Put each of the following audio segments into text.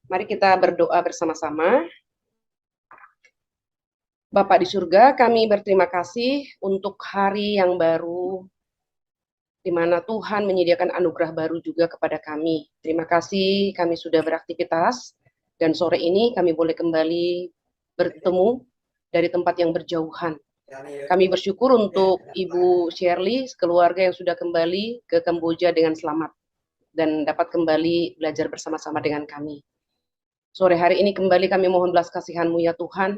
Mari kita berdoa bersama-sama. Bapa di surga, kami berterima kasih untuk hari yang baru, di mana Tuhan menyediakan anugerah baru juga kepada kami. Terima kasih kami sudah beraktivitas, dan sore ini kami boleh kembali bertemu dari tempat yang berjauhan. Kami bersyukur untuk Ibu Shirley, keluarga yang sudah kembali ke Kamboja dengan selamat, dan dapat kembali belajar bersama-sama dengan kami. Sore hari ini kembali kami mohon belas kasihan-Mu ya Tuhan,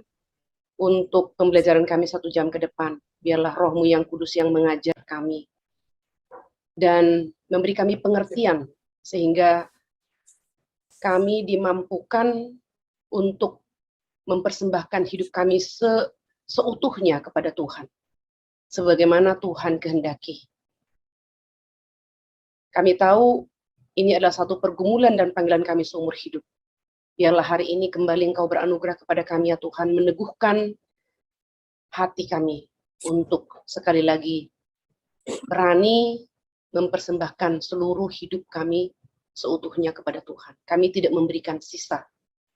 untuk pembelajaran kami 1 jam ke depan. Biarlah Roh-Mu yang kudus yang mengajar kami, dan memberi kami pengertian, sehingga kami dimampukan untuk mempersembahkan hidup kami seutuhnya kepada Tuhan, sebagaimana Tuhan kehendaki. Kami tahu ini adalah satu pergumulan dan panggilan kami seumur hidup. Biarlah hari ini kembali Engkau beranugerah kepada kami ya Tuhan, meneguhkan hati kami untuk sekali lagi berani mempersembahkan seluruh hidup kami seutuhnya kepada Tuhan. Kami tidak memberikan sisa,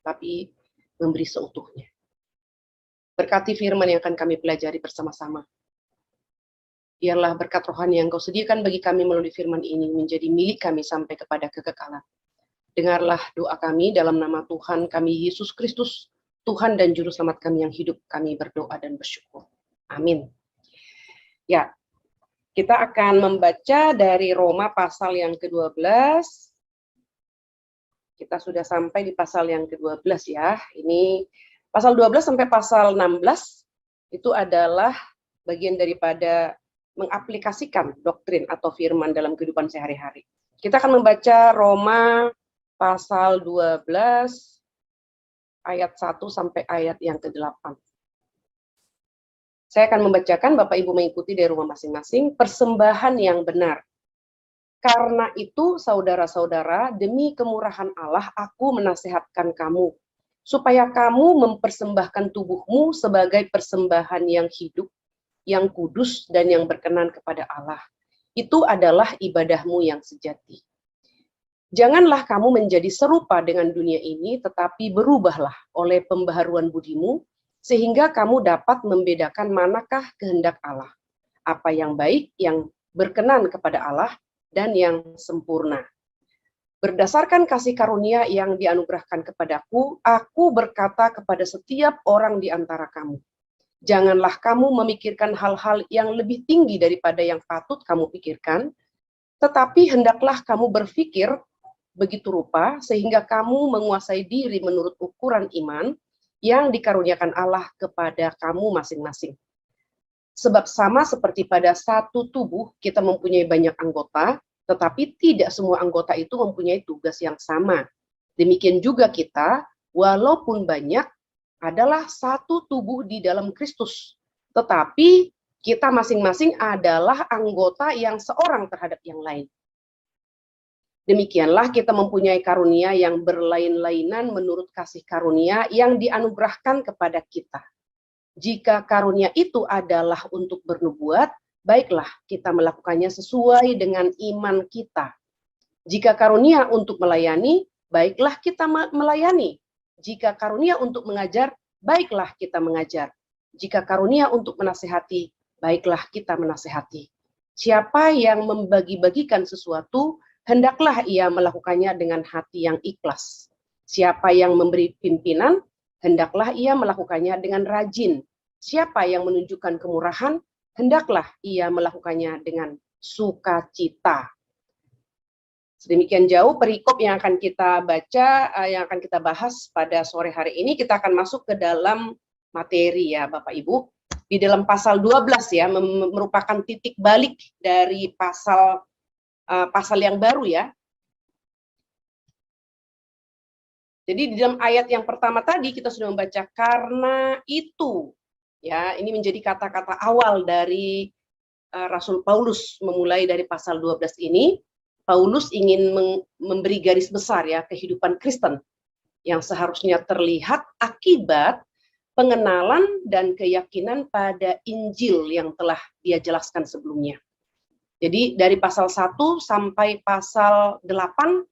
tapi memberi seutuhnya. Berkati firman yang akan kami pelajari bersama-sama. Biarlah berkat rohani yang Kau sediakan bagi kami melalui firman ini menjadi milik kami sampai kepada kekekalan. Dengarlah doa kami dalam nama Tuhan kami Yesus Kristus, Tuhan dan Juru Selamat kami yang hidup, kami berdoa dan bersyukur. Amin. Ya, kita akan membaca dari Roma pasal yang ke-12. Kita sudah sampai di pasal yang ke-12 ya. Ini pasal 12 sampai pasal 16 itu adalah bagian daripada mengaplikasikan doktrin atau firman dalam kehidupan sehari-hari. Kita akan membaca Roma pasal 12 ayat 1 sampai ayat yang ke-8. Saya akan membacakan, Bapak Ibu mengikuti dari rumah masing-masing, persembahan yang benar. Karena itu, saudara-saudara, demi kemurahan Allah, aku menasihatkan kamu, supaya kamu mempersembahkan tubuhmu sebagai persembahan yang hidup, yang kudus, dan yang berkenan kepada Allah. Itu adalah ibadahmu yang sejati. Janganlah kamu menjadi serupa dengan dunia ini, tetapi berubahlah oleh pembaharuan budimu, sehingga kamu dapat membedakan manakah kehendak Allah, apa yang baik, yang berkenan kepada Allah, dan yang sempurna. Berdasarkan kasih karunia yang dianugerahkan kepadaku, aku berkata kepada setiap orang di antara kamu, janganlah kamu memikirkan hal-hal yang lebih tinggi daripada yang patut kamu pikirkan, tetapi hendaklah kamu berpikir begitu rupa sehingga kamu menguasai diri menurut ukuran iman yang dikaruniakan Allah kepada kamu masing-masing. Sebab sama seperti pada satu tubuh kita mempunyai banyak anggota, tetapi tidak semua anggota itu mempunyai tugas yang sama. Demikian juga kita, walaupun banyak, adalah satu tubuh di dalam Kristus. Tetapi kita masing-masing adalah anggota yang seorang terhadap yang lain. Demikianlah kita mempunyai karunia yang berlain-lainan menurut kasih karunia yang dianugerahkan kepada kita. Jika karunia itu adalah untuk bernubuat, baiklah kita melakukannya sesuai dengan iman kita. Jika karunia untuk melayani, baiklah kita melayani. Jika karunia untuk mengajar, baiklah kita mengajar. Jika karunia untuk menasehati, baiklah kita menasehati. Siapa yang membagi-bagikan sesuatu, hendaklah ia melakukannya dengan hati yang ikhlas. Siapa yang memberi pimpinan, hendaklah ia melakukannya dengan rajin. Siapa yang menunjukkan kemurahan, hendaklah ia melakukannya dengan sukacita. Sedemikian jauh perikop yang akan kita baca, yang akan kita bahas pada sore hari ini. Kita akan masuk ke dalam materi ya Bapak Ibu. Di dalam pasal 12 ya, merupakan titik balik dari pasal yang baru ya. Jadi di dalam ayat yang pertama tadi kita sudah membaca karena itu. Ya, ini menjadi kata-kata awal dari Rasul Paulus memulai dari pasal 12 ini. Paulus ingin memberi garis besar ya kehidupan Kristen yang seharusnya terlihat akibat pengenalan dan keyakinan pada Injil yang telah dia jelaskan sebelumnya. Jadi dari pasal 1 sampai pasal 8,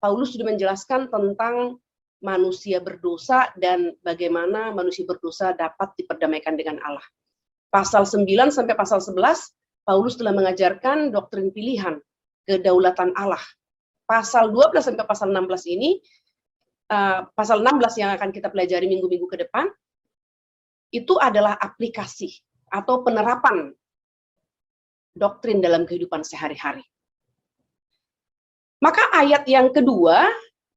Paulus sudah menjelaskan tentang manusia berdosa dan bagaimana manusia berdosa dapat diperdamaikan dengan Allah. Pasal 9 sampai pasal 11, Paulus telah mengajarkan doktrin pilihan, kedaulatan Allah. Pasal 12 sampai pasal 16 ini, pasal 16 yang akan kita pelajari minggu-minggu ke depan, itu adalah aplikasi atau penerapan doktrin dalam kehidupan sehari-hari. Maka ayat yang kedua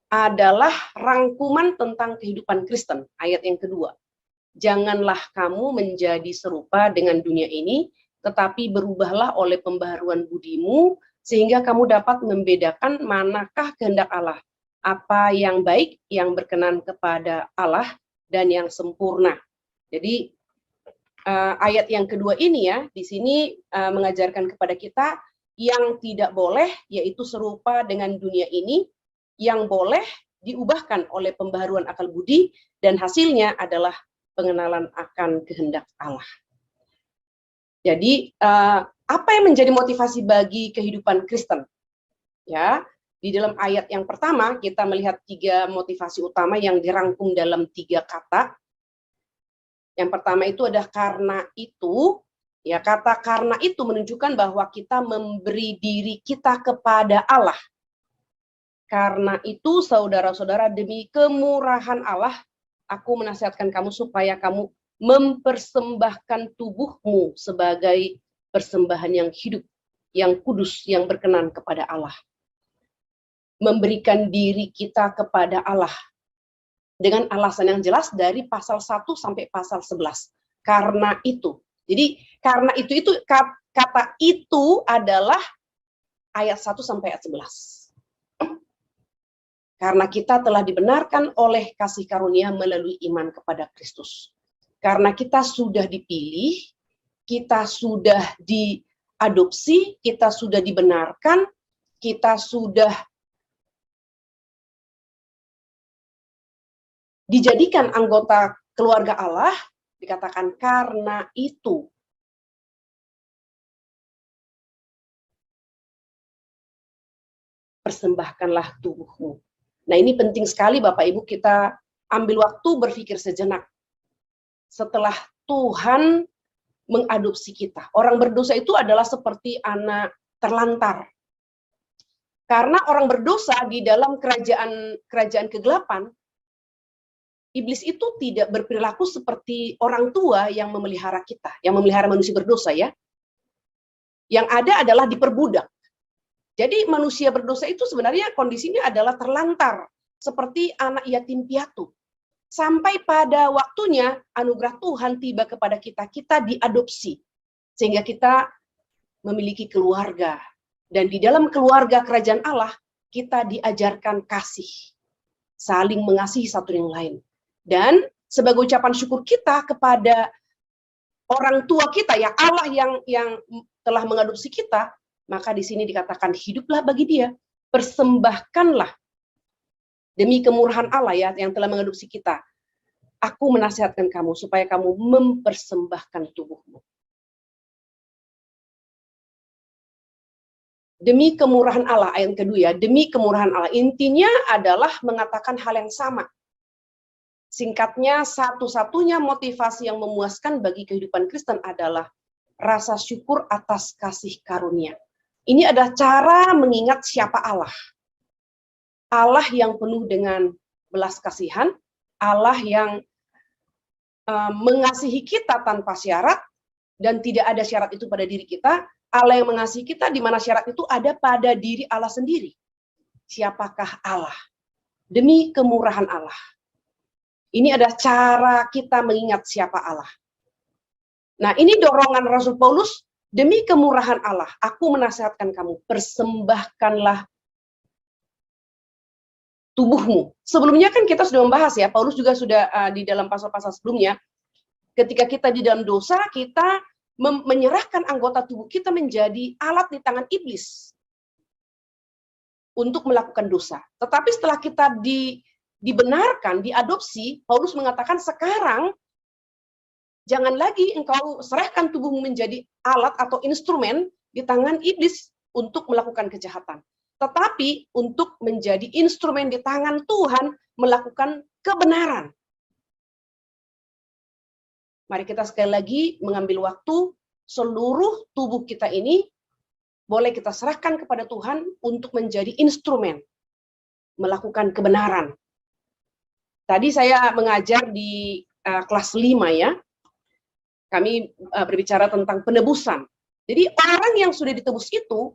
adalah rangkuman tentang kehidupan Kristen. Ayat yang kedua, janganlah kamu menjadi serupa dengan dunia ini, tetapi berubahlah oleh pembaharuan budimu, sehingga kamu dapat membedakan manakah kehendak Allah, apa yang baik, yang berkenan kepada Allah, dan yang sempurna. Jadi ayat yang kedua ini ya, di sini mengajarkan kepada kita yang tidak boleh, yaitu serupa dengan dunia ini, yang boleh diubahkan oleh pembaharuan akal budi, dan hasilnya adalah pengenalan akan kehendak Allah. Jadi apa yang menjadi motivasi bagi kehidupan Kristen? Ya, di dalam ayat yang pertama kita melihat 3 motivasi utama yang dirangkum dalam 3 kata. Yang pertama itu adalah karena itu. Ya, kata karena itu menunjukkan bahwa kita memberi diri kita kepada Allah. Karena itu, saudara-saudara, demi kemurahan Allah, aku menasihatkan kamu supaya kamu mempersembahkan tubuhmu sebagai persembahan yang hidup, yang kudus, yang berkenan kepada Allah. Memberikan diri kita kepada Allah dengan alasan yang jelas dari pasal 1 sampai pasal 11. Karena itu. Jadi karena itu kata itu adalah ayat 1 sampai ayat 11. Karena kita telah dibenarkan oleh kasih karunia melalui iman kepada Kristus. Karena kita sudah dipilih, kita sudah diadopsi, kita sudah dibenarkan, kita sudah dijadikan anggota keluarga Allah, dikatakan karena itu. Persembahkanlah tubuhmu. Nah, ini penting sekali Bapak Ibu, kita ambil waktu berpikir sejenak. Setelah Tuhan mengadopsi kita. Orang berdosa itu adalah seperti anak terlantar. Karena orang berdosa di dalam kerajaan kegelapan, iblis itu tidak berperilaku seperti orang tua yang memelihara kita, yang memelihara manusia berdosa ya. Yang ada adalah diperbudak. Jadi manusia berdosa itu sebenarnya kondisinya adalah terlantar, seperti anak yatim piatu. Sampai pada waktunya anugerah Tuhan tiba kepada kita, kita diadopsi. Sehingga kita memiliki keluarga. Dan di dalam keluarga kerajaan Allah, kita diajarkan kasih. Saling mengasihi satu yang lain. Dan sebagai ucapan syukur kita kepada orang tua kita, ya Allah yang telah mengadopsi kita, maka di sini dikatakan hiduplah bagi Dia, persembahkanlah demi kemurahan Allah ya yang telah mengadopsi kita. Aku menasihatkan kamu supaya kamu mempersembahkan tubuhmu. Demi kemurahan Allah, ayat kedua ya, demi kemurahan Allah. Intinya adalah mengatakan hal yang sama. Singkatnya, satu-satunya motivasi yang memuaskan bagi kehidupan Kristen adalah rasa syukur atas kasih karunia. Ini adalah cara mengingat siapa Allah. Allah yang penuh dengan belas kasihan, Allah yang mengasihi kita tanpa syarat, dan tidak ada syarat itu pada diri kita. Allah yang mengasihi kita, di mana syarat itu ada pada diri Allah sendiri. Siapakah Allah? Demi kemurahan Allah. Ini adalah cara kita mengingat siapa Allah. Nah, ini dorongan Rasul Paulus, demi kemurahan Allah, aku menasihatkan kamu, persembahkanlah tubuhmu. Sebelumnya kan kita sudah membahas ya, Paulus juga sudah di dalam pasal-pasal sebelumnya, ketika kita di dalam dosa, kita menyerahkan anggota tubuh kita menjadi alat di tangan iblis untuk melakukan dosa. Tetapi setelah kita dibenarkan, diadopsi, Paulus mengatakan sekarang jangan lagi engkau serahkan tubuhmu menjadi alat atau instrumen di tangan iblis untuk melakukan kejahatan. tetapi untuk menjadi instrumen di tangan Tuhan melakukan kebenaran. Mari kita sekali lagi mengambil waktu, seluruh tubuh kita ini boleh kita serahkan kepada Tuhan untuk menjadi instrumen melakukan kebenaran. Tadi saya mengajar di kelas 5 ya, kami berbicara tentang penebusan. Jadi orang yang sudah ditebus itu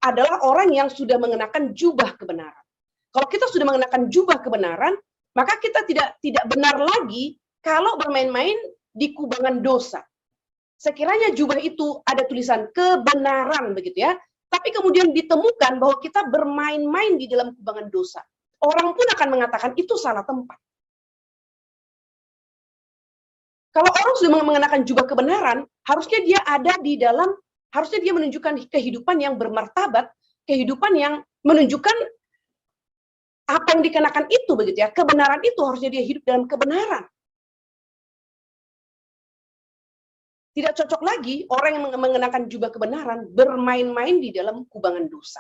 adalah orang yang sudah mengenakan jubah kebenaran. Kalau kita sudah mengenakan jubah kebenaran, maka kita tidak benar lagi kalau bermain-main di kubangan dosa. Sekiranya jubah itu ada tulisan kebenaran begitu ya, tapi kemudian ditemukan bahwa kita bermain-main di dalam kubangan dosa. Orang pun akan mengatakan itu salah tempat. Kalau orang sudah mengenakan jubah kebenaran, harusnya dia ada di dalam, harusnya dia menunjukkan kehidupan yang bermartabat, kehidupan yang menunjukkan apa yang dikenakan itu begitu ya. Kebenaran itu harusnya dia hidup dalam kebenaran. Tidak cocok lagi orang yang mengenakan jubah kebenaran bermain-main di dalam kubangan dosa.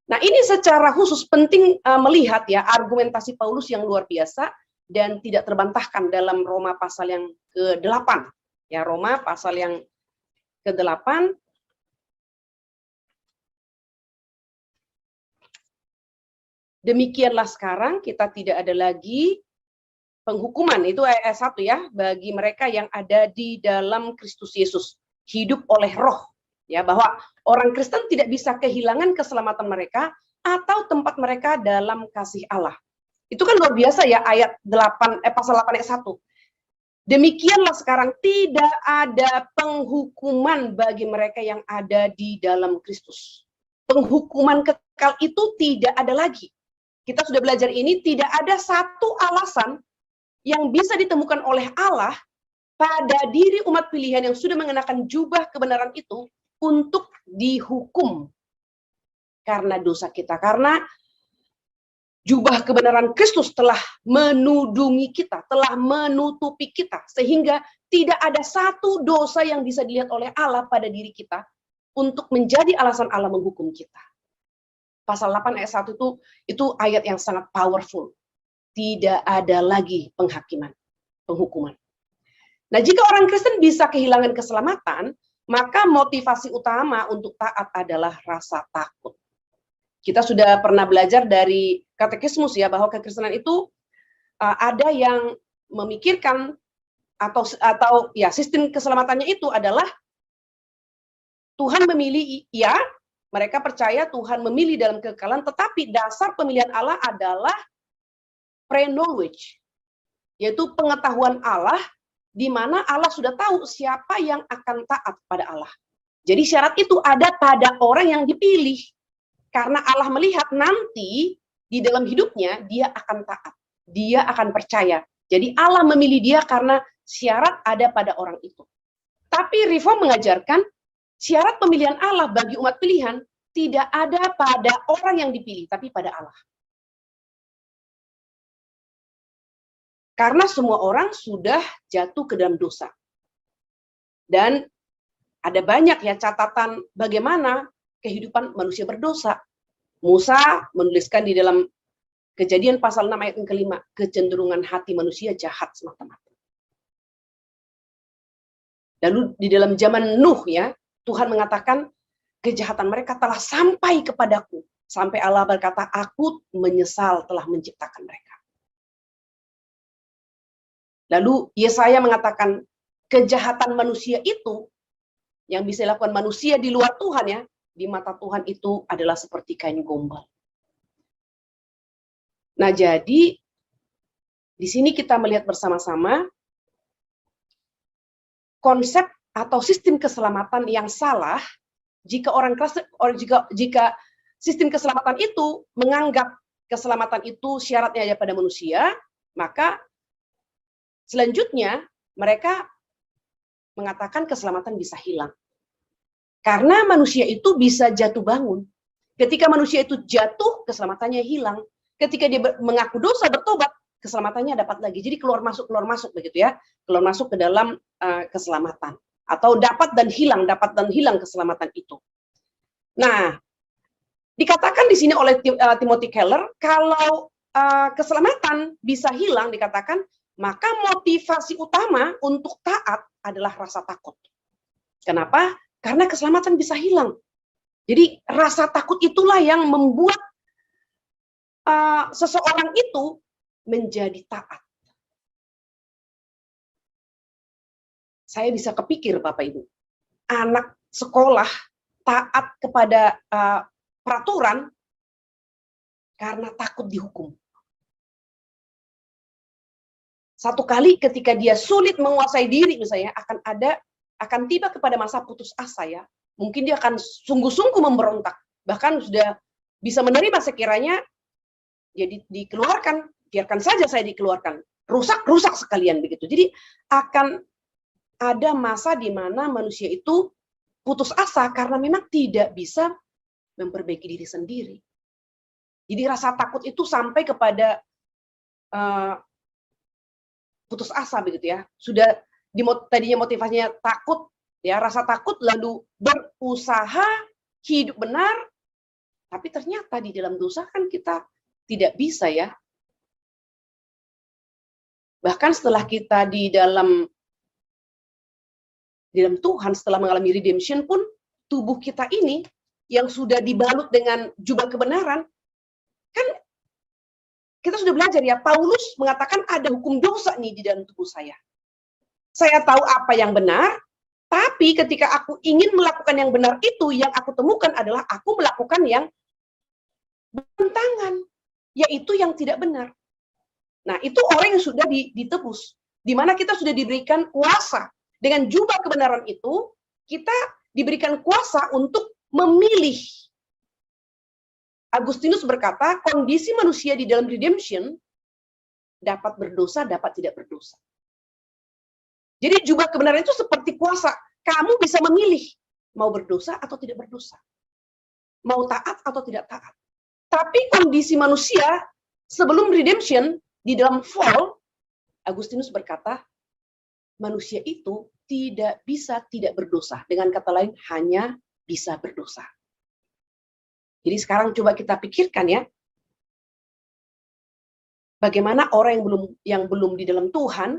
Nah, ini secara khusus penting melihat ya argumentasi Paulus yang luar biasa dan tidak terbantahkan dalam Roma pasal yang ke-8. Ya, Roma pasal yang ke-8 demikianlah sekarang kita tidak ada lagi penghukuman, itu ayat 1 ya, bagi mereka yang ada di dalam Kristus Yesus, hidup oleh roh. Ya, bahwa orang Kristen tidak bisa kehilangan keselamatan mereka atau tempat mereka dalam kasih Allah. Itu kan luar biasa ya, ayat 8 pasal 8 ayat 1. Demikianlah sekarang tidak ada penghukuman bagi mereka yang ada di dalam Kristus. Penghukuman kekal itu tidak ada lagi. Kita sudah belajar ini, tidak ada satu alasan yang bisa ditemukan oleh Allah pada diri umat pilihan yang sudah mengenakan jubah kebenaran itu untuk dihukum karena dosa kita. Karena jubah kebenaran Kristus telah menudungi kita, telah menutupi kita, sehingga tidak ada satu dosa yang bisa dilihat oleh Allah pada diri kita untuk menjadi alasan Allah menghukum kita. Pasal 8 ayat 1 itu ayat yang sangat powerful. Tidak ada lagi penghakiman, penghukuman. Nah, jika orang Kristen bisa kehilangan keselamatan, maka motivasi utama untuk taat adalah rasa takut. Kita sudah pernah belajar dari katekismus ya, bahwa kekristenan itu ada yang memikirkan atau ya sistem keselamatannya itu adalah Tuhan memilih, ya, mereka percaya Tuhan memilih dalam kekekalan, tetapi dasar pemilihan Allah adalah pre-knowledge, yaitu pengetahuan Allah, di mana Allah sudah tahu siapa yang akan taat pada Allah. Jadi syarat itu ada pada orang yang dipilih. Karena Allah melihat nanti di dalam hidupnya, dia akan taat. Dia akan percaya. Jadi Allah memilih dia karena syarat ada pada orang itu. Tapi Reform mengajarkan, syarat pemilihan Allah bagi umat pilihan tidak ada pada orang yang dipilih, tapi pada Allah. Karena semua orang sudah jatuh ke dalam dosa. Dan ada banyak ya catatan bagaimana kehidupan manusia berdosa. Musa menuliskan di dalam Kejadian pasal 6 ayat yang ke-5, kecenderungan hati manusia jahat semata-mata. Lalu di dalam zaman Nuh ya, Tuhan mengatakan kejahatan mereka telah sampai kepadaku. Sampai Allah berkata, aku menyesal telah menciptakan mereka. Lalu Yesaya mengatakan kejahatan manusia itu yang bisa dilakukan manusia di luar Tuhan ya, di mata Tuhan itu adalah seperti kain gombal. Nah, jadi di sini kita melihat bersama-sama konsep atau sistem keselamatan yang salah jika jika sistem keselamatan itu menganggap keselamatan itu syaratnya ada pada manusia, maka selanjutnya mereka mengatakan keselamatan bisa hilang. Karena manusia itu bisa jatuh bangun. Ketika manusia itu jatuh, keselamatannya hilang. Ketika dia mengaku dosa, bertobat, keselamatannya dapat lagi. Jadi keluar masuk begitu ya. Keluar masuk ke dalam keselamatan. Atau dapat dan hilang keselamatan itu. Nah, Dikatakan di sini oleh Timothy Keller, kalau keselamatan bisa hilang, dikatakan, maka motivasi utama untuk taat adalah rasa takut. Kenapa? Karena keselamatan bisa hilang. Jadi rasa takut itulah yang membuat seseorang itu menjadi taat. Saya bisa kepikir, Bapak Ibu, anak sekolah taat kepada peraturan karena takut dihukum. Satu kali ketika dia sulit menguasai diri, misalnya akan tiba kepada masa putus asa, ya. Mungkin dia akan sungguh-sungguh memberontak, bahkan sudah bisa menerima sekiranya jadi dikeluarkan, biarkan saja saya dikeluarkan, rusak sekalian begitu. Jadi akan ada masa di mana manusia itu putus asa karena memang tidak bisa memperbaiki diri sendiri. Jadi rasa takut itu sampai kepada putus asa begitu, ya. Sudah tadinya motivasinya takut, ya, rasa takut, lalu berusaha hidup benar, tapi ternyata di dalam dosa kan kita tidak bisa, ya. Bahkan setelah kita di dalam Tuhan, setelah mengalami redemption pun, tubuh kita ini yang sudah dibalut dengan jubah kebenaran, kan kita sudah belajar, ya, Paulus mengatakan ada hukum dosa nih di dalam tubuh saya. Saya tahu apa yang benar, tapi ketika aku ingin melakukan yang benar itu, yang aku temukan adalah aku melakukan yang bertentangan, yaitu yang tidak benar. Nah, itu orang yang sudah ditebus, di mana kita sudah diberikan kuasa. Dengan jubah kebenaran itu, kita diberikan kuasa untuk memilih. Agustinus berkata, kondisi manusia di dalam redemption dapat berdosa, dapat tidak berdosa. Jadi jubah kebenaran itu seperti kuasa. Kamu bisa memilih mau berdosa atau tidak berdosa. Mau taat atau tidak taat. Tapi kondisi manusia sebelum redemption, di dalam fall, Agustinus berkata, manusia itu tidak bisa tidak berdosa. Dengan kata lain, hanya bisa berdosa. Jadi sekarang coba kita pikirkan, ya, bagaimana orang yang belum di dalam Tuhan,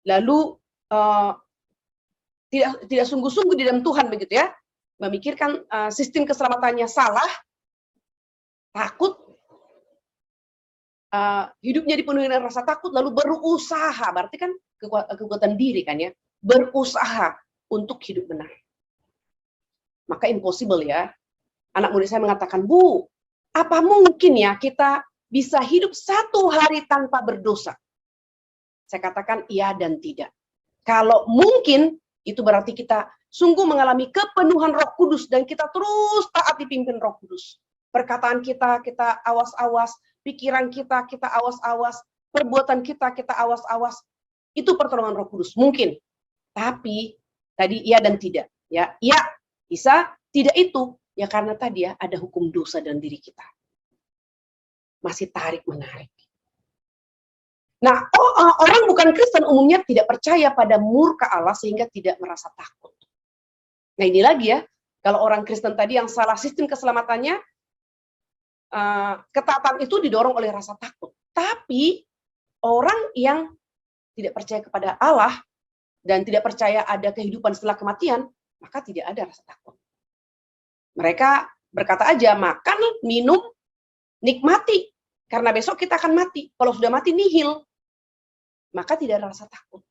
lalu tidak sungguh-sungguh di dalam Tuhan begitu, ya, memikirkan sistem keselamatannya salah, takut, hidupnya dipenuhi dengan rasa takut, lalu berusaha, berarti kan kekuatan diri kan, ya, berusaha untuk hidup benar. Maka impossible, ya. Anak murid saya mengatakan, Bu, apa mungkin, ya, kita bisa hidup satu hari tanpa berdosa? Saya katakan iya dan tidak. Kalau mungkin, itu berarti kita sungguh mengalami kepenuhan Roh Kudus dan kita terus taat dipimpin Roh Kudus. Perkataan kita awas-awas, pikiran kita awas-awas, perbuatan kita awas-awas. Itu pertolongan Roh Kudus, mungkin. Tapi tadi iya dan tidak, ya. Iya bisa, tidak itu. Ya karena tadi, ya, ada hukum dosa dalam diri kita. Masih tarik-menarik. Nah, orang bukan Kristen umumnya tidak percaya pada murka Allah sehingga tidak merasa takut. Nah, ini lagi, ya, kalau orang Kristen tadi yang salah sistem keselamatannya, ketaatan itu didorong oleh rasa takut. Tapi orang yang tidak percaya kepada Allah dan tidak percaya ada kehidupan setelah kematian, maka tidak ada rasa takut. Mereka berkata aja, makan, minum, nikmati. Karena besok kita akan mati. Kalau sudah mati, nihil. Maka tidak ada rasa takut.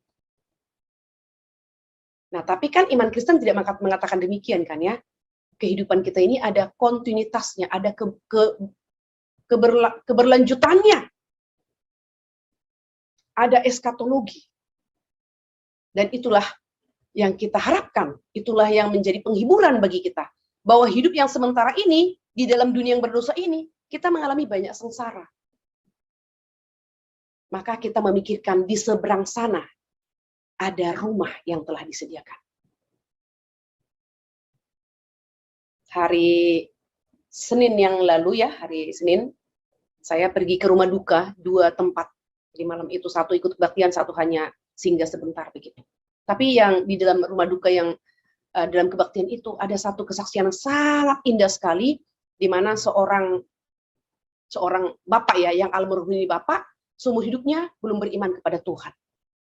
Nah, tapi kan iman Kristen tidak mengatakan demikian, kan, ya. Kehidupan kita ini ada kontinuitasnya, ada keberlanjutannya. Ada eskatologi. Dan itulah yang kita harapkan. Itulah yang menjadi penghiburan bagi kita. Bahwa hidup yang sementara ini, di dalam dunia yang berdosa ini, kita mengalami banyak sengsara. Maka kita memikirkan di seberang sana, ada rumah yang telah disediakan. Hari Senin yang lalu, ya, hari Senin, saya pergi ke rumah duka, 2 tempat. Di malam itu, satu ikut kebaktian, satu hanya singgah sebentar begitu. Tapi yang di dalam rumah duka yang dalam kebaktian itu ada satu kesaksian yang sangat indah sekali di mana seorang bapak ya, yang almarhum ini bapak, seumur hidupnya belum beriman kepada Tuhan.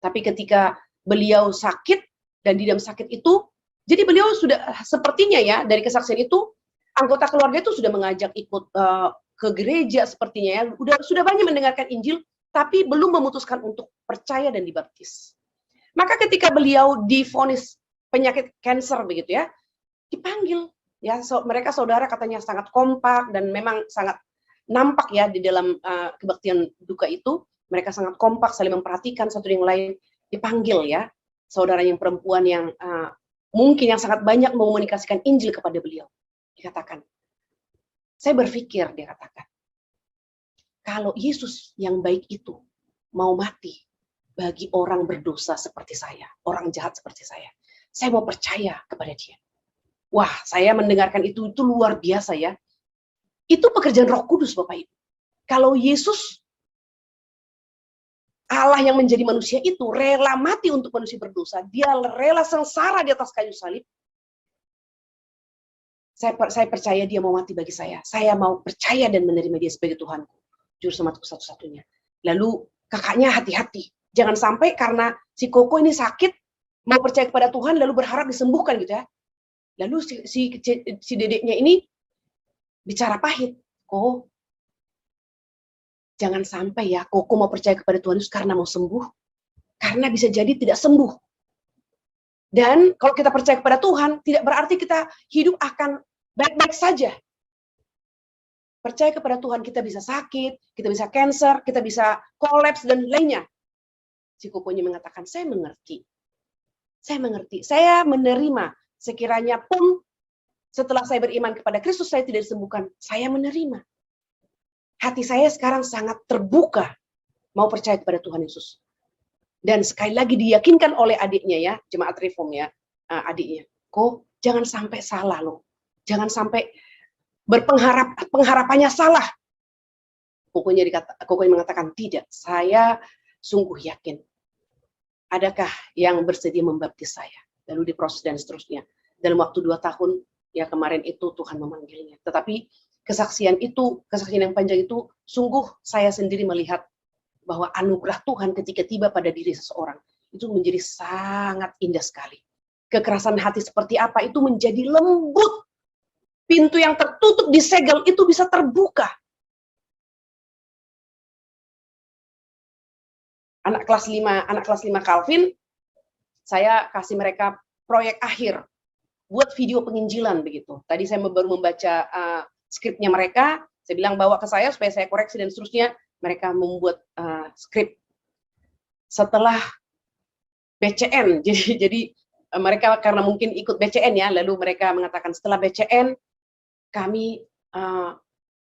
Tapi ketika beliau sakit, dan di dalam sakit itu, jadi beliau sudah sepertinya ya, dari kesaksian itu, anggota keluarga itu sudah mengajak ikut ke gereja sepertinya ya, sudah banyak mendengarkan Injil, tapi belum memutuskan untuk percaya dan dibaptis. Maka ketika beliau divonis penyakit kanker begitu ya, dipanggil ya, mereka saudara katanya sangat kompak dan memang sangat nampak ya di dalam kebaktian duka itu, mereka sangat kompak saling memperhatikan satu yang lain, dipanggil ya, saudara yang perempuan yang mungkin yang sangat banyak mengomunikasikan Injil kepada beliau. Dikatakan, saya berpikir, dia katakan, kalau Yesus yang baik itu mau mati bagi orang berdosa seperti saya, orang jahat seperti saya mau percaya kepada dia. Wah, saya mendengarkan itu luar biasa ya. Itu pekerjaan Roh Kudus, Bapak Ibu. Kalau Yesus, Allah yang menjadi manusia itu, rela mati untuk manusia berdosa, dia rela sengsara di atas kayu salib, saya percaya dia mau mati bagi saya. Saya mau percaya dan menerima dia sebagai Tuhanku, Juru Selamatku satu-satunya. Lalu kakaknya hati-hati. Jangan sampai karena si Koko ini sakit, mau percaya kepada Tuhan, lalu berharap disembuhkan gitu ya. Lalu si dedeknya ini bicara pahit. Kok, jangan sampai ya Koko mau percaya kepada Tuhan Yesus karena mau sembuh. Karena bisa jadi tidak sembuh. Dan kalau kita percaya kepada Tuhan, tidak berarti kita hidup akan baik-baik saja. Percaya kepada Tuhan, kita bisa sakit, kita bisa kanker, kita bisa kolaps, dan lainnya. Si Kokonya mengatakan, saya mengerti. Saya menerima. Sekiranya pun setelah saya beriman kepada Kristus, saya tidak disembuhkan. Saya menerima. Hati saya sekarang sangat terbuka mau percaya kepada Tuhan Yesus. Dan sekali lagi diyakinkan oleh adiknya ya, jemaat reform ya, adiknya. Kok jangan sampai salah loh. Jangan sampai pengharapannya salah. Kokonya mengatakan, tidak, saya sungguh yakin. Adakah yang bersedia membaptis saya? Lalu diproses dan seterusnya. Dalam waktu 2 tahun, ya kemarin itu Tuhan memanggilnya. Tetapi kesaksian yang panjang itu, sungguh saya sendiri melihat bahwa anugerah Tuhan ketika tiba pada diri seseorang, itu menjadi sangat indah sekali. Kekerasan hati seperti apa itu menjadi lembut. Pintu yang tertutup disegel itu bisa terbuka. Anak kelas 5 Calvin, saya kasih mereka proyek akhir buat video penginjilan begitu. Tadi saya baru membaca skripnya mereka, saya bilang bawa ke saya supaya saya koreksi dan seterusnya. Mereka membuat skrip setelah BCN. Jadi mereka karena mungkin ikut BCN ya, lalu mereka mengatakan setelah BCN kami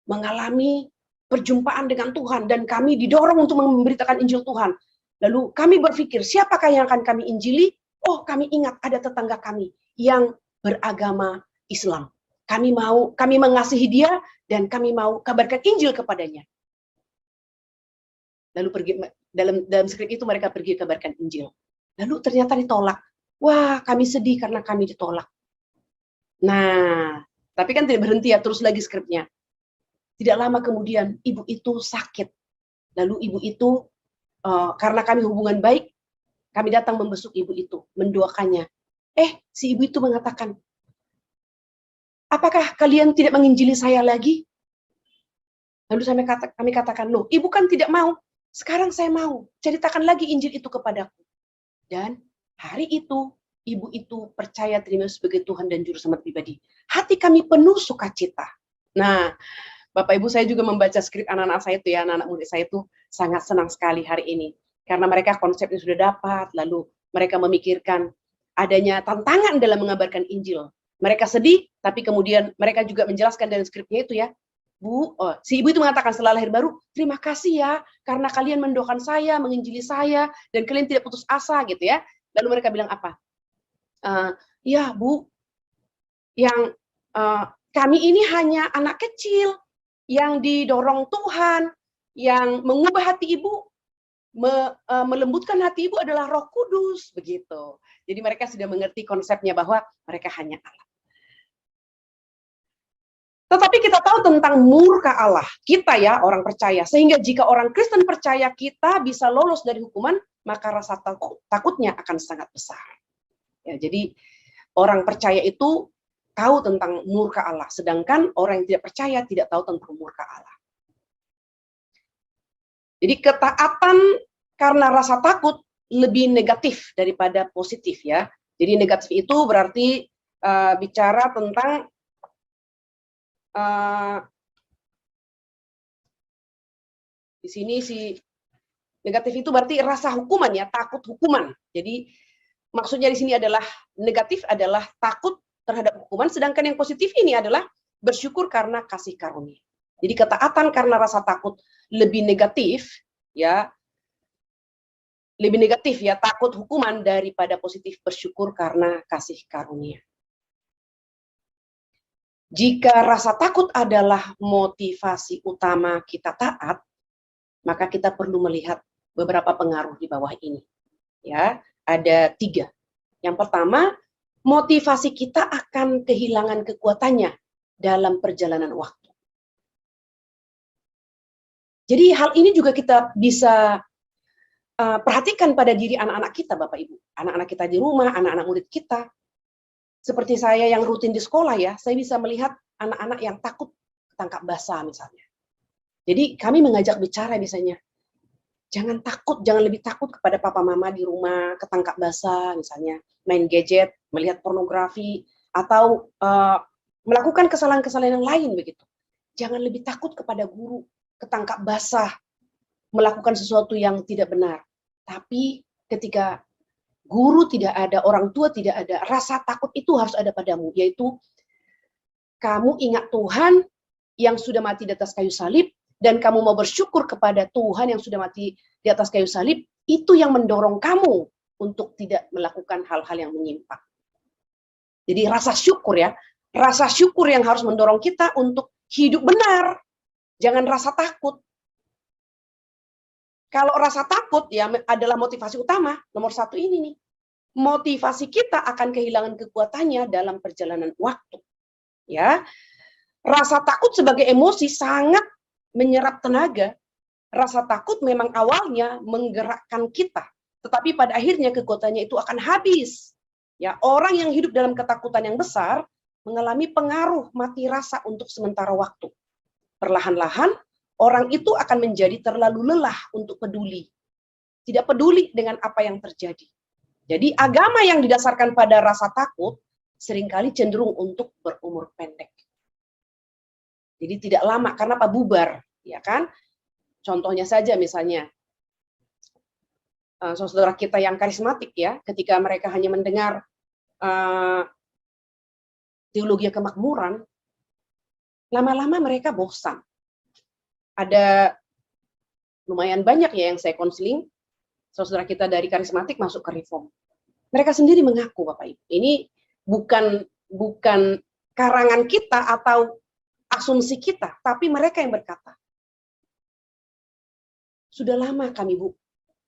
mengalami perjumpaan dengan Tuhan dan kami didorong untuk memberitakan Injil Tuhan. Lalu kami berpikir, siapakah yang akan kami injili? Oh, kami ingat ada tetangga kami yang beragama Islam. Kami mengasihi dia dan kami mau kabarkan Injil kepadanya. Lalu pergi dalam skrip itu mereka pergi kabarkan Injil. Lalu ternyata ditolak. Wah, kami sedih karena kami ditolak. Nah, tapi kan tidak berhenti ya, terus lagi skripnya. Tidak lama kemudian ibu itu sakit. Lalu ibu itu karena kami hubungan baik, kami datang membesuk ibu itu, mendoakannya. Si ibu itu mengatakan, apakah kalian tidak menginjili saya lagi? Lalu kami katakan, loh, ibu kan tidak mau. Sekarang saya mau, ceritakan lagi Injil itu kepadaku. Dan hari itu, ibu itu percaya terima sebagai Tuhan dan Juru Selamat pribadi. Hati kami penuh sukacita. Nah, Bapak Ibu, saya juga membaca skrip anak-anak saya itu ya, anak-anak murid saya itu sangat senang sekali hari ini. Karena mereka konsepnya sudah dapat, lalu mereka memikirkan adanya tantangan dalam mengabarkan Injil. Mereka sedih, tapi kemudian mereka juga menjelaskan dalam skripnya itu ya, Bu, si ibu itu mengatakan setelah lahir baru, terima kasih ya, karena kalian mendoakan saya, menginjili saya, dan kalian tidak putus asa gitu ya. Lalu mereka bilang apa? Ya Bu, yang kami ini hanya anak kecil, yang didorong Tuhan, yang mengubah hati ibu, melembutkan hati ibu adalah Roh Kudus, begitu. Jadi mereka sudah mengerti konsepnya bahwa mereka hanya alat. Tetapi kita tahu tentang murka Allah, kita ya orang percaya, sehingga jika orang Kristen percaya kita bisa lolos dari hukuman, maka rasa takutnya akan sangat besar. Ya, jadi orang percaya itu tahu tentang murka Allah, sedangkan orang yang tidak percaya tidak tahu tentang murka Allah. Jadi ketaatan karena rasa takut lebih negatif daripada positif ya. Jadi negatif itu berarti bicara tentang di sini si negatif itu berarti rasa hukuman ya, takut hukuman. Jadi maksudnya di sini adalah negatif adalah takut terhadap hukuman, sedangkan yang positif ini adalah bersyukur karena kasih karunia. Jadi ketaatan karena rasa takut lebih negatif ya, takut hukuman daripada positif bersyukur karena kasih karunia. Jika rasa takut adalah motivasi utama kita taat, maka kita perlu melihat beberapa pengaruh di bawah ini. Ya, ada 3. Yang pertama, motivasi kita akan kehilangan kekuatannya dalam perjalanan waktu. Jadi hal ini juga kita bisa perhatikan pada diri anak-anak kita, Bapak Ibu. Anak-anak kita di rumah, anak-anak murid kita. Seperti saya yang rutin di sekolah ya, saya bisa melihat anak-anak yang takut ketangkap basah misalnya. Jadi kami mengajak bicara misalnya, jangan takut, jangan lebih takut kepada papa mama di rumah, ketangkap basah misalnya, main gadget, melihat pornografi, atau melakukan kesalahan-kesalahan yang lain begitu. Jangan lebih takut kepada guru, ketangkap basah, melakukan sesuatu yang tidak benar. Tapi ketika guru tidak ada, orang tua tidak ada, rasa takut itu harus ada padamu, yaitu kamu ingat Tuhan yang sudah mati di atas kayu salib, dan kamu mau bersyukur kepada Tuhan yang sudah mati di atas kayu salib, itu yang mendorong kamu untuk tidak melakukan hal-hal yang menyimpang. Jadi rasa syukur ya, rasa syukur yang harus mendorong kita untuk hidup benar, jangan rasa takut. Kalau rasa takut ya adalah motivasi utama, nomor 1 ini nih. Motivasi kita akan kehilangan kekuatannya dalam perjalanan waktu. Ya, rasa takut sebagai emosi sangat menyerap tenaga. Rasa takut memang awalnya menggerakkan kita, tetapi pada akhirnya kekuatannya itu akan habis. Ya, orang yang hidup dalam ketakutan yang besar mengalami pengaruh mati rasa untuk sementara waktu. Perlahan-lahan orang itu akan menjadi terlalu lelah untuk peduli. Tidak peduli dengan apa yang terjadi. Jadi agama yang didasarkan pada rasa takut seringkali cenderung untuk berumur pendek. Jadi tidak lama, karena apa? Bubar, ya kan? Contohnya saja misalnya, saudara kita yang karismatik ya, ketika mereka hanya mendengar teologi kemakmuran, lama-lama mereka bosan. Ada lumayan banyak ya yang saya konseling, saudara kita dari karismatik masuk ke reform. Mereka sendiri mengaku, Bapak Ibu, ini bukan karangan kita atau asumsi kita, tapi mereka yang berkata, sudah lama kami Bu,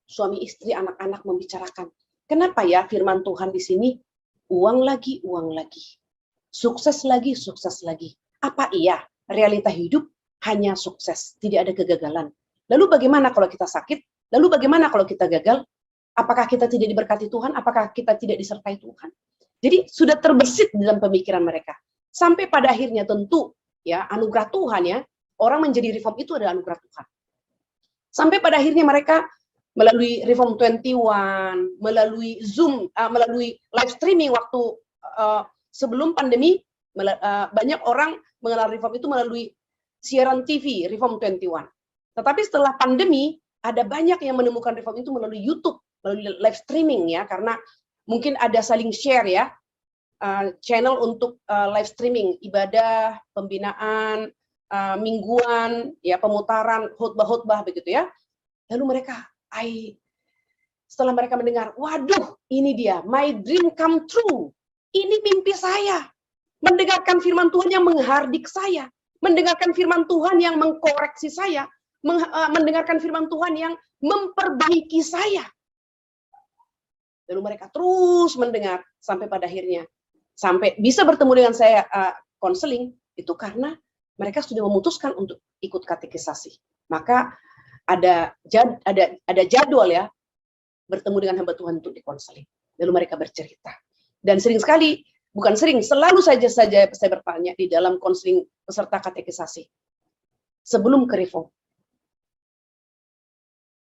suami istri, anak-anak membicarakan, kenapa ya firman Tuhan di sini uang lagi, sukses lagi, Apa iya realita hidup hanya sukses, tidak ada kegagalan? Lalu bagaimana kalau kita sakit? Lalu bagaimana kalau kita gagal? Apakah kita tidak diberkati Tuhan? Apakah kita tidak disertai Tuhan? Jadi sudah terbesit dalam pemikiran mereka. Sampai pada akhirnya tentu ya anugerah Tuhan ya, orang menjadi reform itu adalah anugerah Tuhan. Sampai pada akhirnya mereka melalui Reform 21, melalui Zoom, melalui live streaming waktu sebelum pandemi, banyak orang mengenal Reform itu melalui siaran TV, Reform 21. Tetapi setelah pandemi, ada banyak yang menemukan Reform itu melalui YouTube, melalui live streaming ya, karena mungkin ada saling share ya, channel untuk live streaming, ibadah, pembinaan, mingguan, ya pemutaran khotbah-khotbah begitu ya. Lalu mereka, setelah mereka mendengar, waduh, ini dia, my dream come true. Ini mimpi saya. Mendengarkan firman Tuhan yang menghardik saya, mendengarkan firman Tuhan yang mengkoreksi saya, mendengarkan firman Tuhan yang memperbaiki saya. Lalu mereka terus mendengar sampai pada akhirnya sampai bisa bertemu dengan saya konseling, itu karena mereka sudah memutuskan untuk ikut katekisasi. Maka ada jadwal ya, bertemu dengan hamba Tuhan untuk dikonseling. Lalu mereka bercerita. Dan sering sekali, bukan sering, selalu saja saya bertanya di dalam konseling peserta katekisasi. Sebelum ke reform,